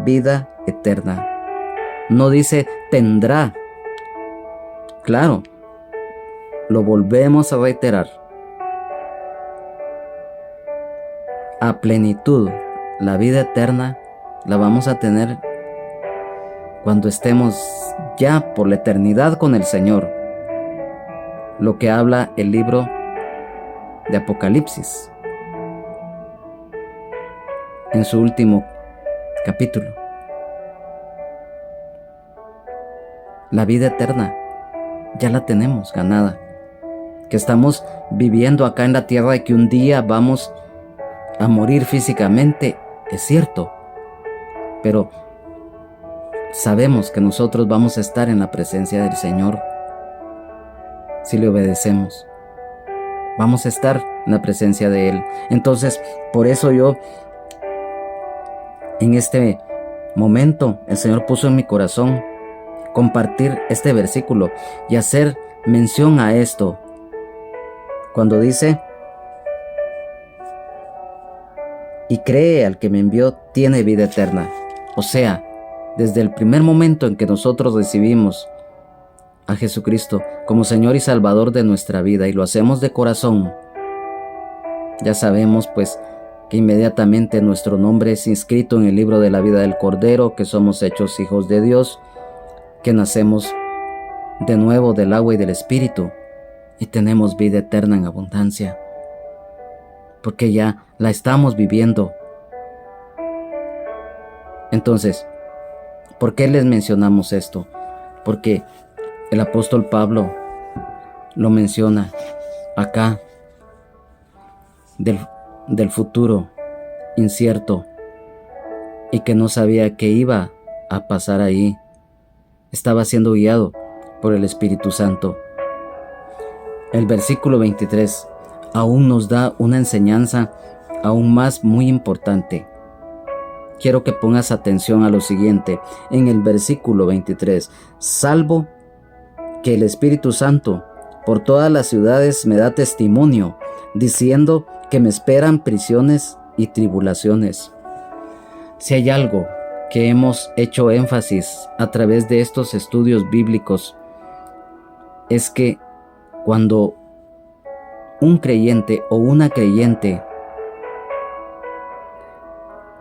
vida eterna. No dice tendrá. Claro, lo volvemos a reiterar. A plenitud, la vida eterna la vamos a tener cuando estemos ya por la eternidad con el Señor. Lo que habla el libro de Apocalipsis en su último capítulo. La vida eterna ya la tenemos ganada, que estamos viviendo acá en la tierra y que un día vamos a morir físicamente, es cierto, pero sabemos que nosotros vamos a estar en la presencia del Señor si le obedecemos. Vamos a estar en la presencia de Él. Entonces, por eso yo, en este momento, el Señor puso en mi corazón compartir este versículo y hacer mención a esto. Cuando dice: y cree al que me envió, tiene vida eterna. O sea, desde el primer momento en que nosotros recibimos a Jesucristo como Señor y Salvador de nuestra vida y lo hacemos de corazón, ya sabemos pues que inmediatamente nuestro nombre es inscrito en el libro de la vida del Cordero, que somos hechos hijos de Dios, que nacemos de nuevo del agua y del Espíritu, y tenemos vida eterna en abundancia, porque ya la estamos viviendo. Entonces, ¿por qué les mencionamos esto? Porque el apóstol Pablo lo menciona acá del futuro incierto y que no sabía qué iba a pasar ahí. Estaba siendo guiado por el Espíritu Santo. El versículo 23 aún nos da una enseñanza aún más muy importante. Quiero que pongas atención a lo siguiente. En el versículo 23, salvo que el Espíritu Santo por todas las ciudades me da testimonio, diciendo que me esperan prisiones y tribulaciones. Si hay algo que hemos hecho énfasis a través de estos estudios bíblicos, es que cuando un creyente o una creyente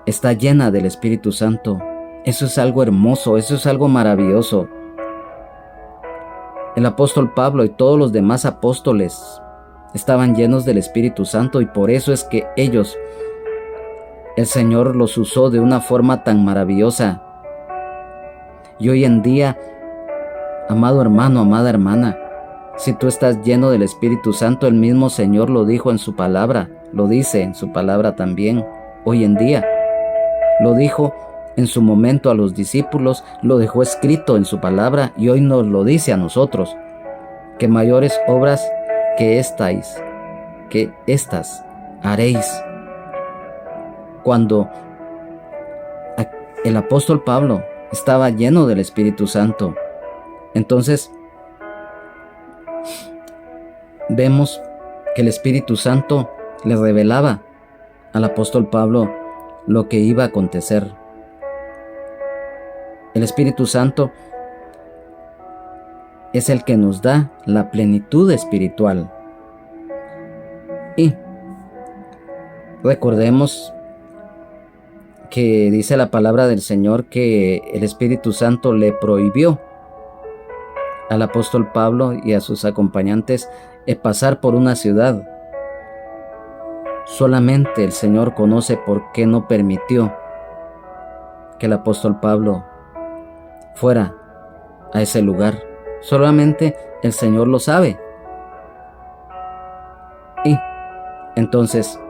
está llena del Espíritu Santo, eso es algo hermoso, eso es algo maravilloso. El apóstol Pablo y todos los demás apóstoles estaban llenos del Espíritu Santo y por eso es que ellos, el Señor los usó de una forma tan maravillosa. Y hoy en día, amado hermano, amada hermana, si tú estás lleno del Espíritu Santo, el mismo Señor lo dijo en su palabra, lo dice en su palabra también, hoy en día. Lo dijo en su momento a los discípulos, lo dejó escrito en su palabra y hoy nos lo dice a nosotros, que mayores obras que estas haréis. Cuando el apóstol Pablo estaba lleno del Espíritu Santo, entonces vemos que el Espíritu Santo le revelaba al apóstol Pablo lo que iba a acontecer. El Espíritu Santo es el que nos da la plenitud espiritual. Y recordemos que dice la palabra del Señor que el Espíritu Santo le prohibió al apóstol Pablo y a sus acompañantes pasar por una ciudad. Solamente el Señor conoce por qué no permitió que el apóstol Pablo fuera a ese lugar. Solamente el Señor lo sabe. Y entonces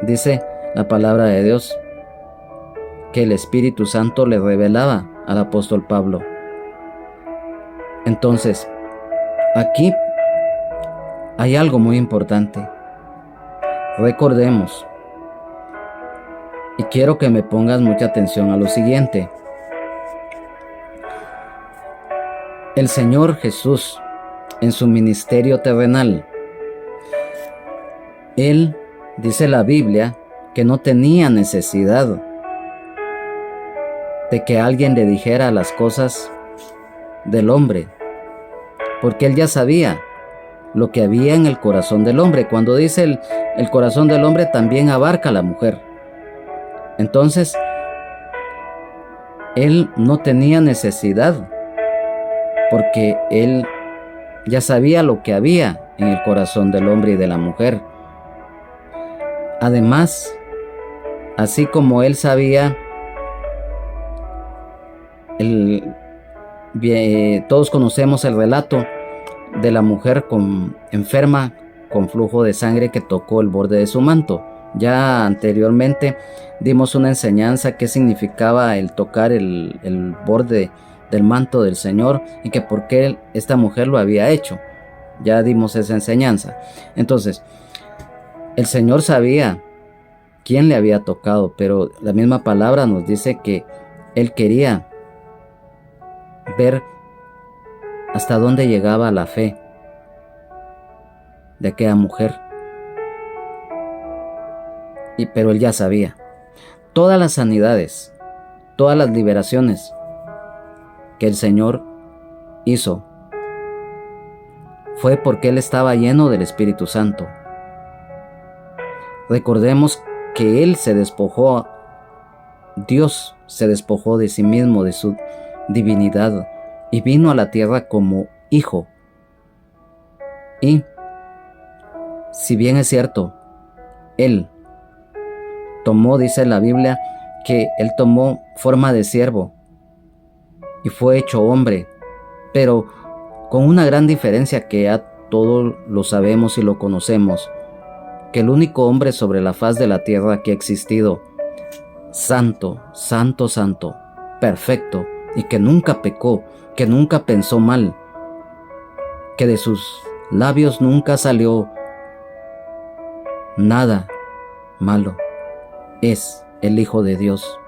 dice la palabra de Dios que el Espíritu Santo le revelaba al apóstol Pablo. Entonces, aquí hay algo muy importante. Recordemos, y quiero que me pongas mucha atención a lo siguiente. El Señor Jesús, en su ministerio terrenal, Él, dice la Biblia, que no tenía necesidad de que alguien le dijera las cosas del hombre, porque Él ya sabía lo que había en el corazón del hombre. Cuando dice el corazón del hombre, también abarca a la mujer. Entonces, Él no tenía necesidad, porque Él ya sabía lo que había en el corazón del hombre y de la mujer. Además, así como Él sabía, todos conocemos el relato de la mujer enferma con flujo de sangre que tocó el borde de su manto. Ya anteriormente dimos una enseñanza qué significaba el tocar el borde del manto del Señor y que por qué esta mujer lo había hecho. Ya dimos esa enseñanza. Entonces, el Señor sabía quién le había tocado, pero la misma palabra nos dice que Él quería ver hasta dónde llegaba la fe de aquella mujer. Pero Él ya sabía. Todas las sanidades, todas las liberaciones que el Señor hizo fue porque Él estaba lleno del Espíritu Santo. Recordemos que Él se despojó, Dios se despojó de sí mismo, de su divinidad, y vino a la tierra como hijo. Y si bien es cierto, Él tomó, dice la Biblia, que Él tomó forma de siervo y fue hecho hombre, pero con una gran diferencia que ya todos lo sabemos y lo conocemos, que el único hombre sobre la faz de la tierra que ha existido, santo, santo, santo, perfecto, y que nunca pecó, que nunca pensó mal, que de sus labios nunca salió nada malo, es el Hijo de Dios,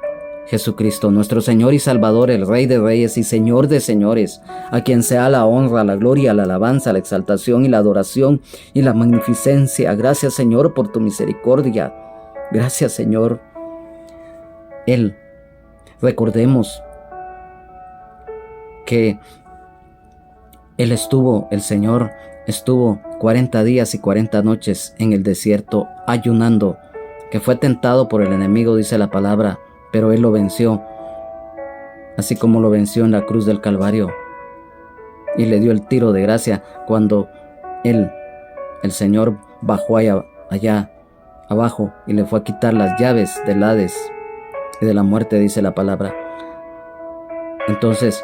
Jesucristo, nuestro Señor y Salvador, el Rey de Reyes y Señor de Señores, a quien sea la honra, la gloria, la alabanza, la exaltación y la adoración y la magnificencia. Gracias, Señor, por tu misericordia. Gracias, Señor. Él, recordemos que el Señor estuvo 40 días y 40 noches en el desierto ayunando, que fue tentado por el enemigo, dice la palabra, pero Él lo venció, así como lo venció en la cruz del Calvario, y le dio el tiro de gracia cuando Él, el Señor, bajó allá abajo y le fue a quitar las llaves del Hades y de la muerte, dice la palabra. Entonces,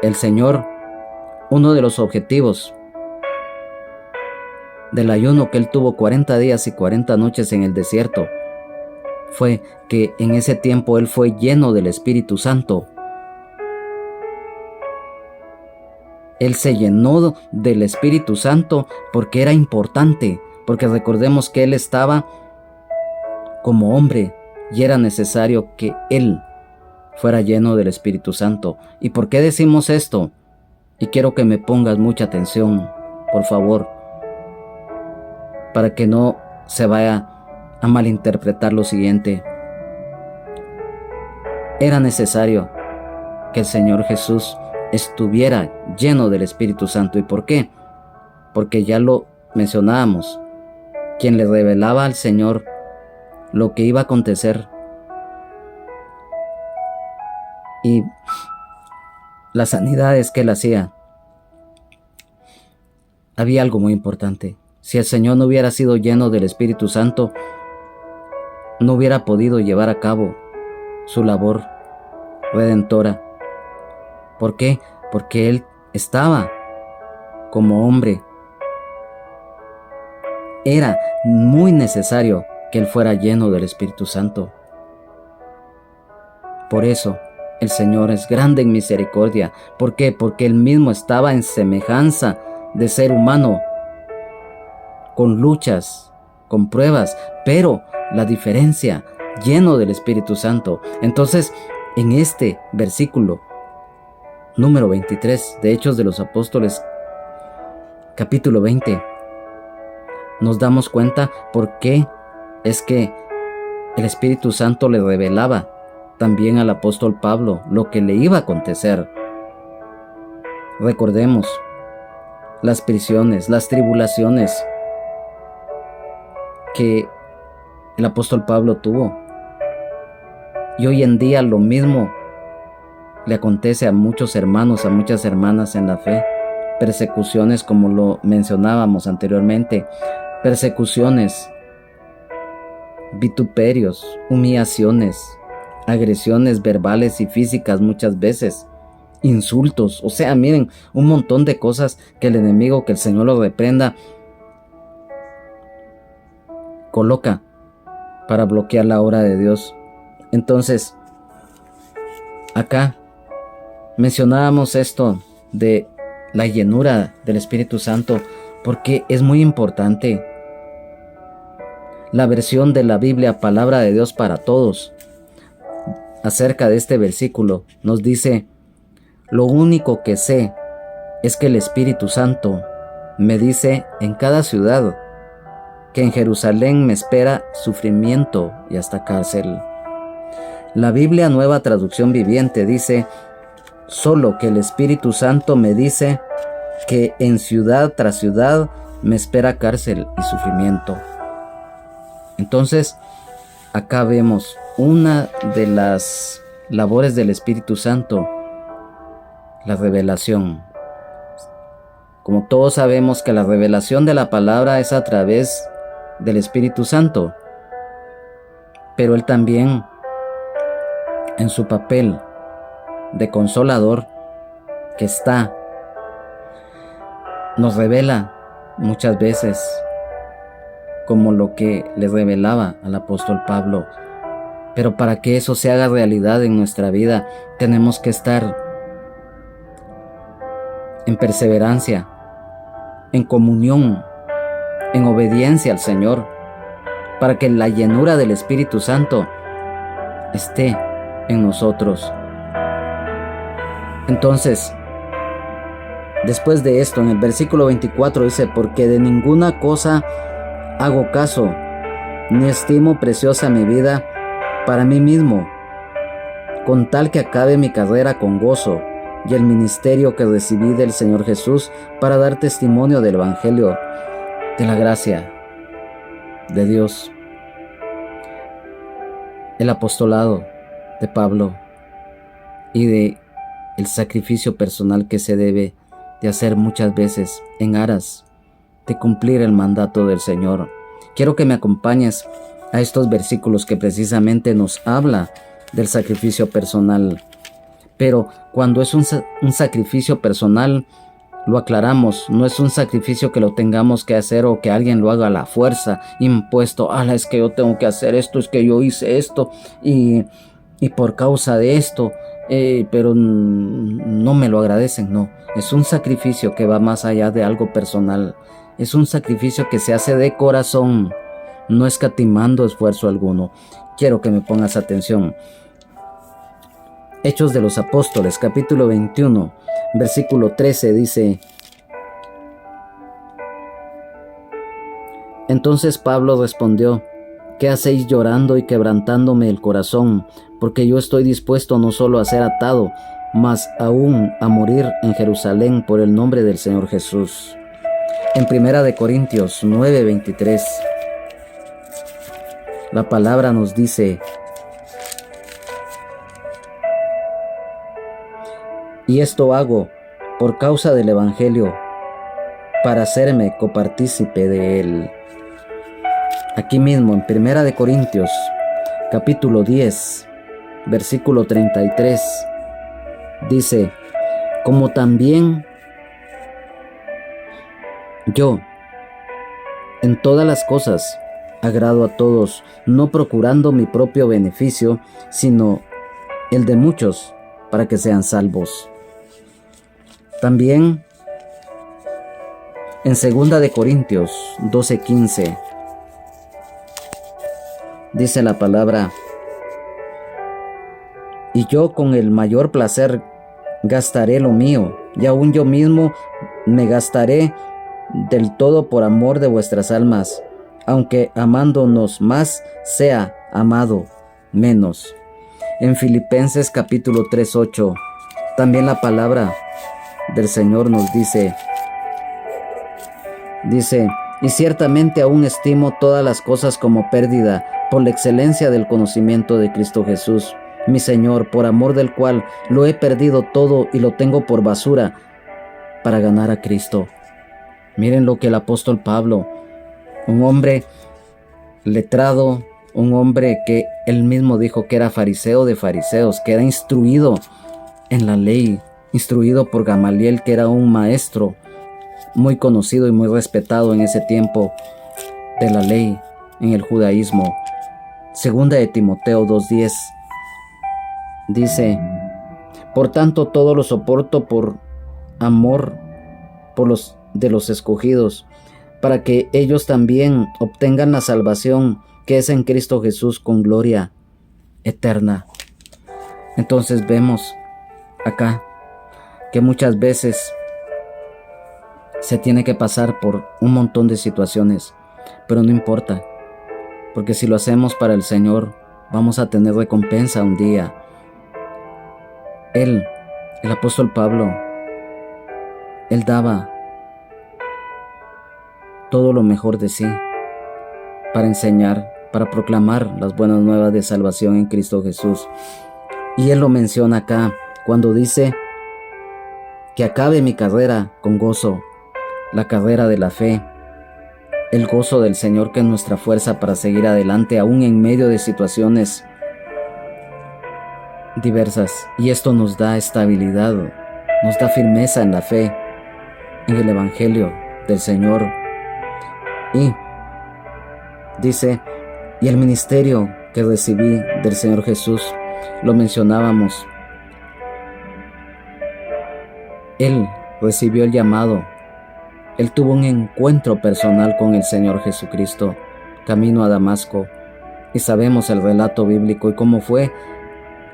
el Señor, uno de los objetivos del ayuno que Él tuvo 40 días y 40 noches en el desierto, fue que en ese tiempo Él fue lleno del Espíritu Santo. Él se llenó del Espíritu Santo porque era importante, porque recordemos que Él estaba como hombre y era necesario que Él fuera lleno del Espíritu Santo. ¿Y por qué decimos esto? Y quiero que me pongas mucha atención, por favor, para que no se vaya a malinterpretar lo siguiente. Era necesario que el Señor Jesús estuviera lleno del Espíritu Santo. ¿Y por qué? Porque ya lo mencionábamos, quien le revelaba al Señor lo que iba a acontecer y las sanidades que Él hacía. Había algo muy importante. Si el Señor no hubiera sido lleno del Espíritu Santo, no hubiera podido llevar a cabo su labor redentora. ¿Por qué? Porque Él estaba como hombre. Era muy necesario que Él fuera lleno del Espíritu Santo. Por eso, el Señor es grande en misericordia. ¿Por qué? Porque Él mismo estaba en semejanza de ser humano, con luchas, con pruebas, pero la diferencia, lleno del Espíritu Santo. Entonces, en este versículo número 23 de Hechos de los Apóstoles, capítulo 20, nos damos cuenta por qué es que el Espíritu Santo le revelaba también al apóstol Pablo lo que le iba a acontecer. Recordemos las prisiones, las tribulaciones que el apóstol Pablo tuvo. Y hoy en día lo mismo le acontece a muchos hermanos, a muchas hermanas en la fe. Persecuciones, como lo mencionábamos anteriormente, persecuciones, vituperios, humillaciones, agresiones verbales y físicas muchas veces, insultos, o sea, miren, un montón de cosas que el enemigo, que el Señor lo reprenda, coloca para bloquear la obra de Dios. Entonces, acá mencionábamos esto de la llenura del Espíritu Santo porque es muy importante. La versión de la Biblia, Palabra de Dios para Todos, acerca de este versículo, nos dice: lo único que sé es que el Espíritu Santo me dice en cada ciudad que en Jerusalén me espera sufrimiento y hasta cárcel. La Biblia Nueva Traducción Viviente dice solo que el Espíritu Santo me dice que en ciudad tras ciudad me espera cárcel y sufrimiento. Entonces, acá vemos una de las labores del Espíritu Santo, la revelación. Como todos sabemos que la revelación de la palabra es a través del Espíritu Santo, pero Él también, en su papel de consolador que está, nos revela muchas veces, como lo que le revelaba al apóstol Pablo. Pero para que eso se haga realidad en nuestra vida, tenemos que estar en perseverancia, en comunión, en obediencia al Señor, para que la llenura del Espíritu Santo esté en nosotros. Entonces, después de esto, en el versículo 24 dice: porque de ninguna cosa hago caso, ni estimo preciosa mi vida para mí mismo, con tal que acabe mi carrera con gozo y el ministerio que recibí del Señor Jesús para dar testimonio del Evangelio de la gracia de Dios. El apostolado de Pablo y de el sacrificio personal que se debe de hacer muchas veces en aras de cumplir el mandato del Señor. Quiero que me acompañes a estos versículos que precisamente nos habla del sacrificio personal. Pero cuando es un sacrificio personal, lo aclaramos, no es un sacrificio que lo tengamos que hacer o que alguien lo haga a la fuerza, impuesto. Es que yo tengo que hacer esto, es que yo hice esto y por causa de esto, pero no me lo agradecen. No, es un sacrificio que va más allá de algo personal. Es un sacrificio que se hace de corazón, no escatimando esfuerzo alguno. Quiero que me pongas atención. Hechos de los Apóstoles, capítulo 21, versículo 13 dice: entonces Pablo respondió: ¿qué hacéis llorando y quebrantándome el corazón? Porque yo estoy dispuesto no solo a ser atado, mas aún a morir en Jerusalén por el nombre del Señor Jesús. En 1 Corintios 9:23, la palabra nos dice: y esto hago por causa del Evangelio, para hacerme copartícipe de él. Aquí mismo en 1 Corintios capítulo 10, versículo 33, dice: como también yo en todas las cosas agrado a todos, no procurando mi propio beneficio, sino el de muchos, para que sean salvos. También en 2 Corintios 12:15 dice la palabra: y yo con el mayor placer gastaré lo mío, y aún yo mismo me gastaré del todo por amor de vuestras almas, aunque amándonos más sea amado menos. En Filipenses capítulo 3:8 también la palabra del Señor nos dice: y ciertamente aún estimo todas las cosas como pérdida por la excelencia del conocimiento de Cristo Jesús, mi Señor, por amor del cual lo he perdido todo y lo tengo por basura para ganar a Cristo. Miren lo que el apóstol Pablo, un hombre letrado, un hombre que él mismo dijo que era fariseo de fariseos, que era instruido en la ley, instruido por Gamaliel, que era un maestro muy conocido y muy respetado en ese tiempo de la ley en el judaísmo. Segunda de Timoteo 2:10 dice: por tanto todo lo soporto por amor de los escogidos, para que ellos también obtengan la salvación que es en Cristo Jesús con gloria eterna. Entonces vemos acá que muchas veces se tiene que pasar por un montón de situaciones, pero no importa, porque si lo hacemos para el Señor, vamos a tener recompensa un día. El apóstol Pablo, él daba todo lo mejor de sí para enseñar, para proclamar las buenas nuevas de salvación en Cristo Jesús. Y él lo menciona acá cuando dice: que acabe mi carrera con gozo la carrera de la fe, el gozo del Señor que es nuestra fuerza para seguir adelante aún en medio de situaciones diversas. Y esto nos da estabilidad, nos da firmeza en la fe, en el Evangelio del Señor. Y dice, y el ministerio que recibí del Señor Jesús, lo mencionábamos. Él recibió el llamado. Él tuvo un encuentro personal con el Señor Jesucristo, camino a Damasco. Y sabemos el relato bíblico y cómo fue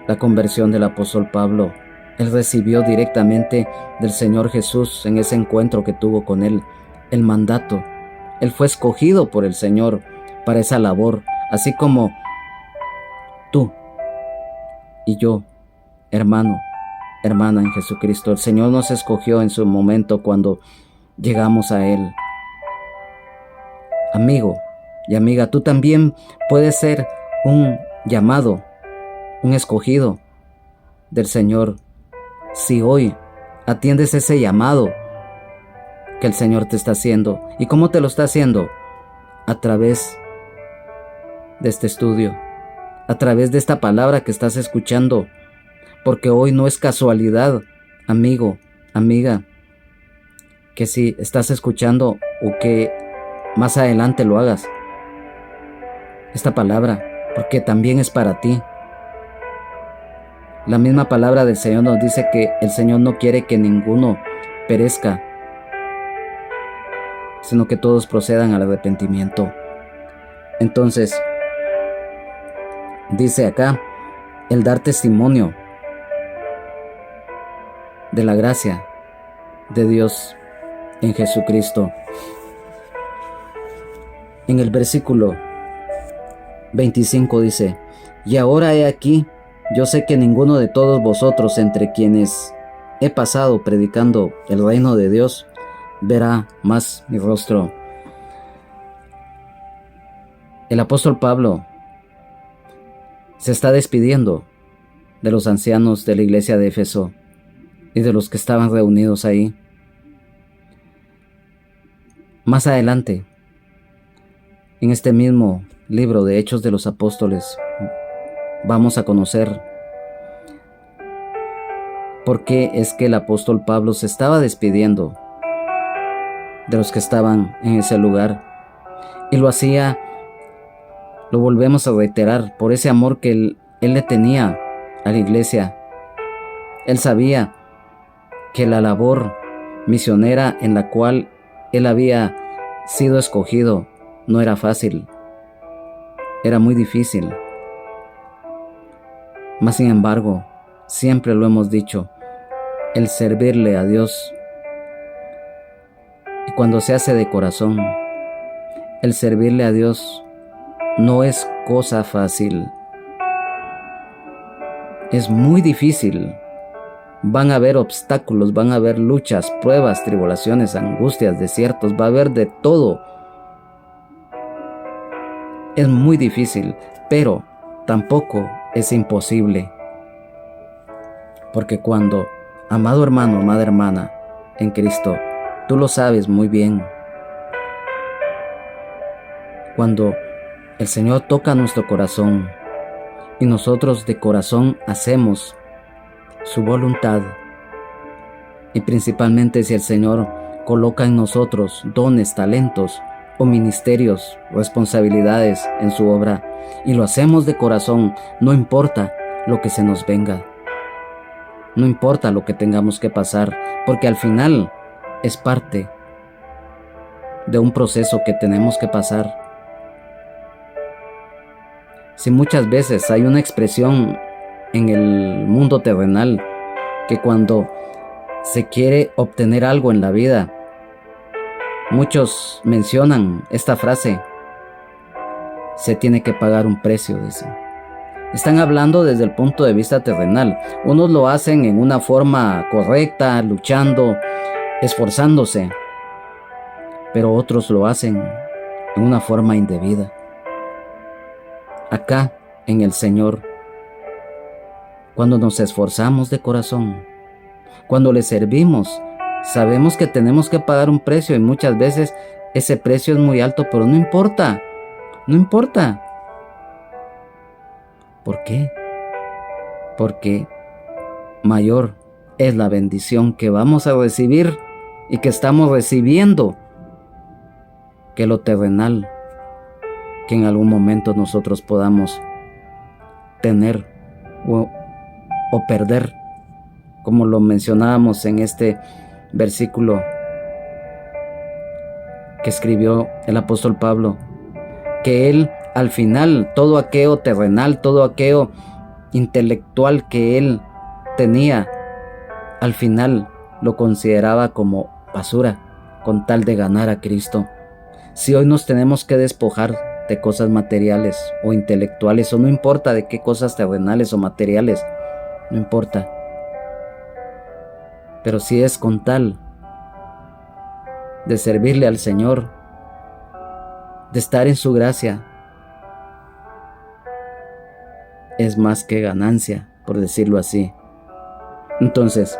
la conversión del apóstol Pablo. Él recibió directamente del Señor Jesús en ese encuentro que tuvo con Él, el mandato. Él fue escogido por el Señor para esa labor, así como tú y yo, hermano, hermana en Jesucristo. El Señor nos escogió en su momento cuando llegamos a Él. Amigo y amiga, tú también puedes ser un llamado, un escogido del Señor. Si hoy atiendes ese llamado que el Señor te está haciendo. ¿Y cómo te lo está haciendo? A través de este estudio, a través de esta palabra que estás escuchando. Porque hoy no es casualidad, amigo, amiga, que si estás escuchando o que más adelante lo hagas, esta palabra, porque también es para ti. La misma palabra del Señor nos dice que el Señor no quiere que ninguno perezca, sino que todos procedan al arrepentimiento. Entonces, dice acá, el dar testimonio de la gracia de Dios en Jesucristo. En el versículo 25 dice, y ahora he aquí, yo sé que ninguno de todos vosotros entre quienes he pasado predicando el reino de Dios verá más mi rostro. El apóstol Pablo se está despidiendo de los ancianos de la iglesia de Éfeso y de los que estaban reunidos ahí. Más adelante, en este mismo libro de Hechos de los Apóstoles, vamos a conocer por qué es que el apóstol Pablo se estaba despidiendo de los que estaban en ese lugar. Y lo hacía, lo volvemos a reiterar, por ese amor que él le tenía a la iglesia. Él sabía que la labor misionera en la cual él había sido escogido no era fácil, era muy difícil. Mas sin embargo, siempre lo hemos dicho, el servirle a Dios, y cuando se hace de corazón, el servirle a Dios no es cosa fácil. Es muy difícil. Van a haber obstáculos, van a haber luchas, pruebas, tribulaciones, angustias, desiertos, va a haber de todo. Es muy difícil, pero tampoco es imposible. Porque cuando, amado hermano, amada hermana, en Cristo, tú lo sabes muy bien, cuando el Señor toca nuestro corazón y nosotros de corazón hacemos su voluntad, y principalmente si el Señor coloca en nosotros dones, talentos o ministerios, responsabilidades en su obra, y lo hacemos de corazón, no importa lo que se nos venga, no importa lo que tengamos que pasar, porque al final es parte de un proceso que tenemos que pasar. Si muchas veces hay una expresión en el mundo terrenal que cuando se quiere obtener algo en la vida, muchos mencionan esta frase: se tiene que pagar un precio, dicen. Están hablando desde el punto de vista terrenal. Unos lo hacen en una forma correcta, luchando, esforzándose, pero otros lo hacen en una forma indebida. Acá, en el Señor, cuando nos esforzamos de corazón, cuando le servimos Sabemos que tenemos que pagar un precio y muchas veces ese precio es muy alto, pero no importa, no importa. ¿Por qué? Porque mayor es la bendición que vamos a recibir y que estamos recibiendo que lo terrenal que en algún momento nosotros podamos tener o perder, como lo mencionábamos en este versículo que escribió el apóstol Pablo, que él al final todo aquello terrenal, todo aquello intelectual que él tenía, al final lo consideraba como basura con tal de ganar a Cristo. Si hoy nos tenemos que despojar de cosas materiales o intelectuales, o no importa de qué cosas terrenales o materiales, no importa, pero si es con tal de servirle al Señor, de estar en su gracia, es más que ganancia, por decirlo así. Entonces,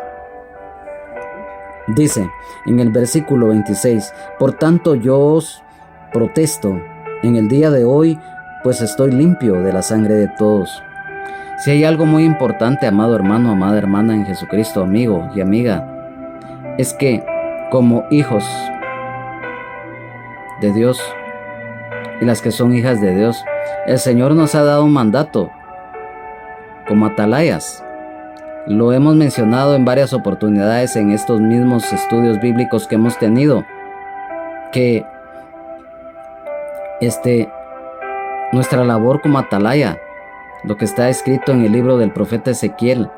dice en el versículo 26, por tanto yo os protesto en el día de hoy, pues estoy limpio de la sangre de todos. Si hay algo muy importante, amado hermano, amada hermana en Jesucristo, amigo y amiga, es que como hijos de Dios y las que son hijas de Dios, el Señor nos ha dado un mandato como atalayas. Lo hemos mencionado en varias oportunidades en estos mismos estudios bíblicos que hemos tenido, que nuestra labor como atalaya, lo que está escrito en el libro del profeta Ezequiel,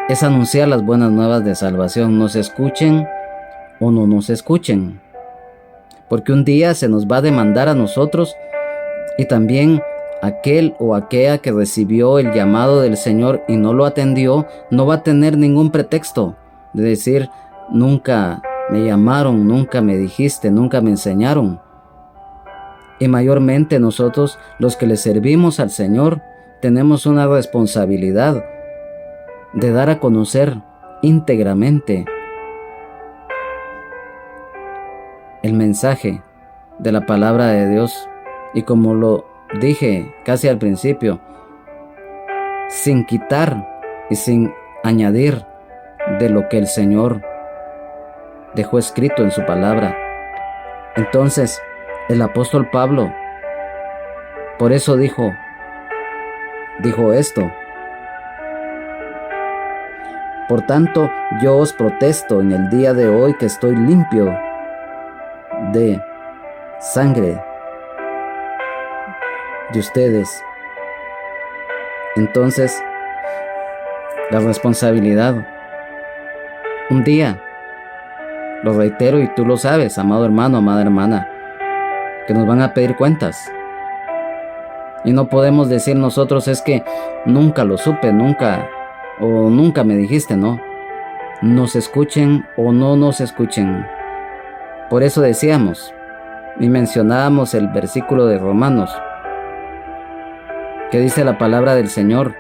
es anunciar las buenas nuevas de salvación, nos escuchen o no nos escuchen, porque un día se nos va a demandar a nosotros, y también aquel o aquella que recibió el llamado del Señor y no lo atendió, no va a tener ningún pretexto de decir, nunca me llamaron, nunca me dijiste, nunca me enseñaron. Y mayormente nosotros, los que le servimos al Señor, tenemos una responsabilidad de dar a conocer íntegramente el mensaje de la palabra de Dios. Y como lo dije casi al principio, sin quitar y sin añadir de lo que el Señor dejó escrito en su palabra. Entonces, el apóstol Pablo, por eso dijo esto: por tanto, yo os protesto en el día de hoy que estoy limpio de sangre de ustedes. Entonces, la responsabilidad, un día, lo reitero y tú lo sabes, amado hermano, amada hermana, que nos van a pedir cuentas. Y no podemos decir nosotros, es que nunca lo supe, nunca, o nunca me dijiste, no. Nos escuchen o no nos escuchen. Por eso decíamos y mencionábamos el versículo de Romanos, que dice la palabra del Señor,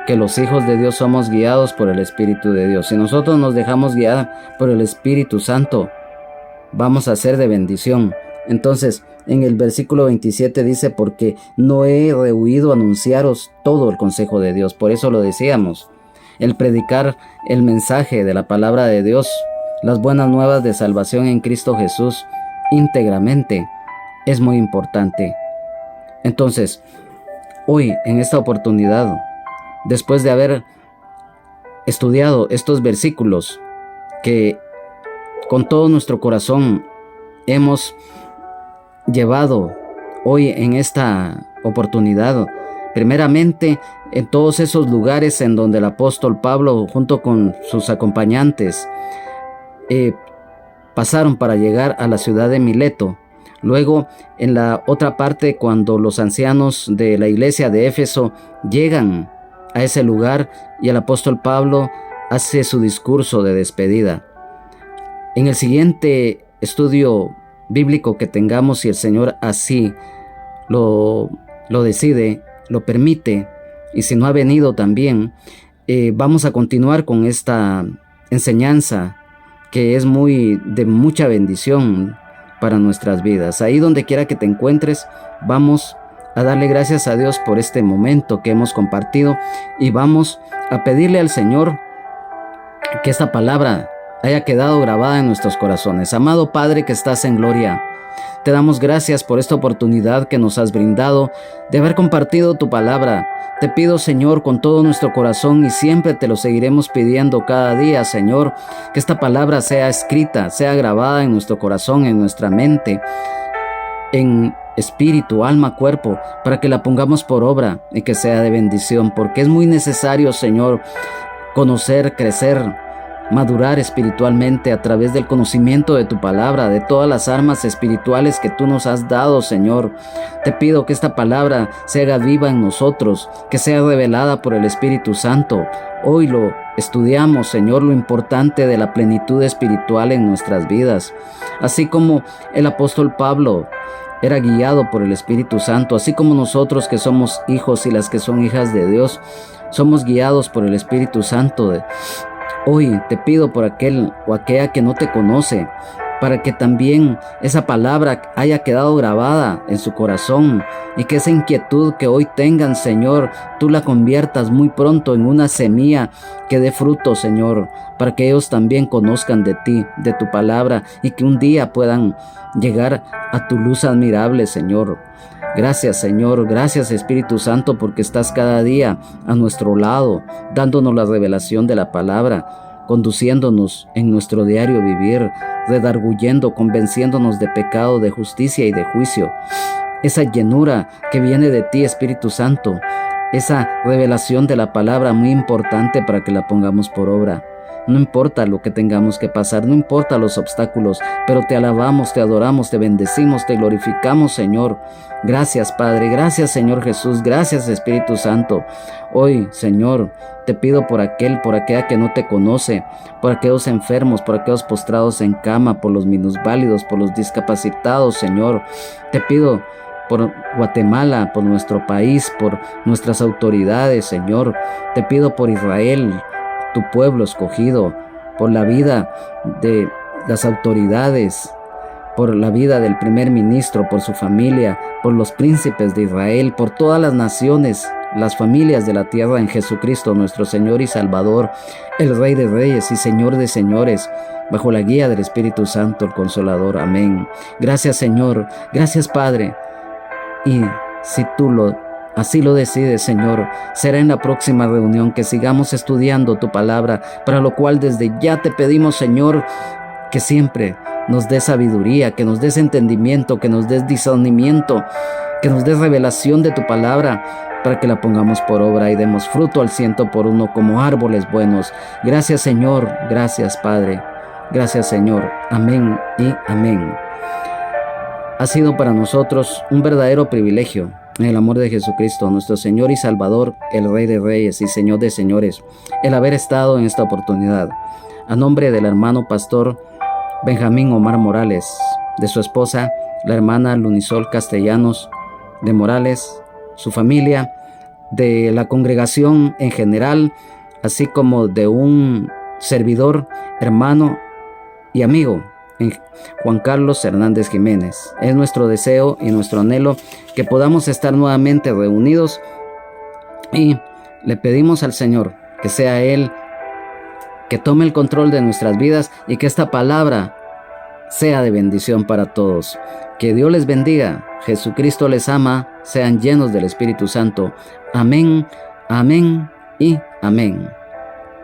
que los hijos de Dios somos guiados por el Espíritu de Dios. Si nosotros nos dejamos guiar por el Espíritu Santo, vamos a ser de bendición. Entonces, en el versículo 27 dice, porque no he rehuido anunciaros todo el consejo de Dios. Por eso lo decíamos, el predicar el mensaje de la palabra de Dios, las buenas nuevas de salvación en Cristo Jesús, íntegramente, es muy importante. Entonces, hoy, en esta oportunidad, después de haber estudiado estos versículos que con todo nuestro corazón hemos llevado hoy en esta oportunidad, primeramente en todos esos lugares en donde el apóstol Pablo junto con sus acompañantes pasaron para llegar a la ciudad de Mileto. Luego, en la otra parte, cuando los ancianos de la iglesia de Éfeso llegan a ese lugar y el apóstol Pablo hace su discurso de despedida. En el siguiente estudio bíblico que tengamos, si el Señor así lo decide, lo permite, y si no ha venido también, vamos a continuar con esta enseñanza que es de mucha bendición para nuestras vidas. Ahí donde quiera que te encuentres, vamos a darle gracias a Dios por este momento que hemos compartido y vamos a pedirle al Señor que esta palabra haya quedado grabada en nuestros corazones. Amado Padre que estás en gloria, te damos gracias por esta oportunidad que nos has brindado de haber compartido tu palabra. Te pido, Señor, con todo nuestro corazón, y siempre te lo seguiremos pidiendo cada día, Señor, que esta palabra sea escrita, sea grabada en nuestro corazón, en nuestra mente, en espíritu, alma, cuerpo, para que la pongamos por obra y que sea de bendición, porque es muy necesario, Señor, conocer, crecer, madurar espiritualmente a través del conocimiento de tu palabra, de todas las armas espirituales que tú nos has dado, Señor. Te pido que esta palabra se haga viva en nosotros, que sea revelada por el Espíritu Santo. Hoy lo estudiamos, Señor, lo importante de la plenitud espiritual en nuestras vidas. Así como el apóstol Pablo era guiado por el Espíritu Santo, así como nosotros que somos hijos y las que son hijas de Dios, somos guiados por el Espíritu Santo. Hoy te pido por aquel o aquella que no te conoce, para que también esa palabra haya quedado grabada en su corazón y que esa inquietud que hoy tengan, Señor, tú la conviertas muy pronto en una semilla que dé fruto, Señor, para que ellos también conozcan de ti, de tu palabra, y que un día puedan llegar a tu luz admirable, Señor. Gracias, Señor, gracias, Espíritu Santo, porque estás cada día a nuestro lado, dándonos la revelación de la palabra, conduciéndonos en nuestro diario vivir, redarguyendo, convenciéndonos de pecado, de justicia y de juicio. Esa llenura que viene de ti, Espíritu Santo, esa revelación de la palabra muy importante para que la pongamos por obra. No importa lo que tengamos que pasar, no importa los obstáculos, pero te alabamos, te adoramos, te bendecimos, te glorificamos, Señor. Gracias, Padre, gracias, Señor Jesús, gracias, Espíritu Santo. Hoy, Señor, te pido por aquella que no te conoce, por aquellos enfermos, por aquellos postrados en cama, por los minusválidos, por los discapacitados, Señor. Te pido por Guatemala, por nuestro país, por nuestras autoridades, Señor. Te pido por Israel, tu pueblo escogido, por la vida de las autoridades, por la vida del primer ministro, por su familia, por los príncipes de Israel, por todas las naciones, las familias de la tierra, en Jesucristo, nuestro Señor y Salvador, el Rey de Reyes y Señor de Señores, bajo la guía del Espíritu Santo, el Consolador. Amén. Gracias, Señor. Gracias, Padre. Y si tú así lo decides, Señor, será en la próxima reunión que sigamos estudiando tu palabra, para lo cual desde ya te pedimos, Señor, que siempre nos des sabiduría, que nos des entendimiento, que nos des discernimiento, que nos des revelación de tu palabra, para que la pongamos por obra y demos fruto al 100 por 1 como árboles buenos. Gracias, Señor. Gracias, Padre. Gracias, Señor. Amén y amén. Ha sido para nosotros un verdadero privilegio, en el amor de Jesucristo, nuestro Señor y Salvador, el Rey de Reyes y Señor de Señores, el haber estado en esta oportunidad. A nombre del hermano pastor Benjamín Omar Morales, de su esposa, la hermana Lunisol Castellanos de Morales, su familia, de la congregación en general, así como de un servidor, hermano y amigo, Juan Carlos Hernández Jiménez. Es nuestro deseo y nuestro anhelo que podamos estar nuevamente reunidos, y le pedimos al Señor que sea Él que tome el control de nuestras vidas y que esta palabra sea de bendición para todos. Que Dios les bendiga. Jesucristo les ama. Sean llenos del Espíritu Santo. Amén, amén y amén.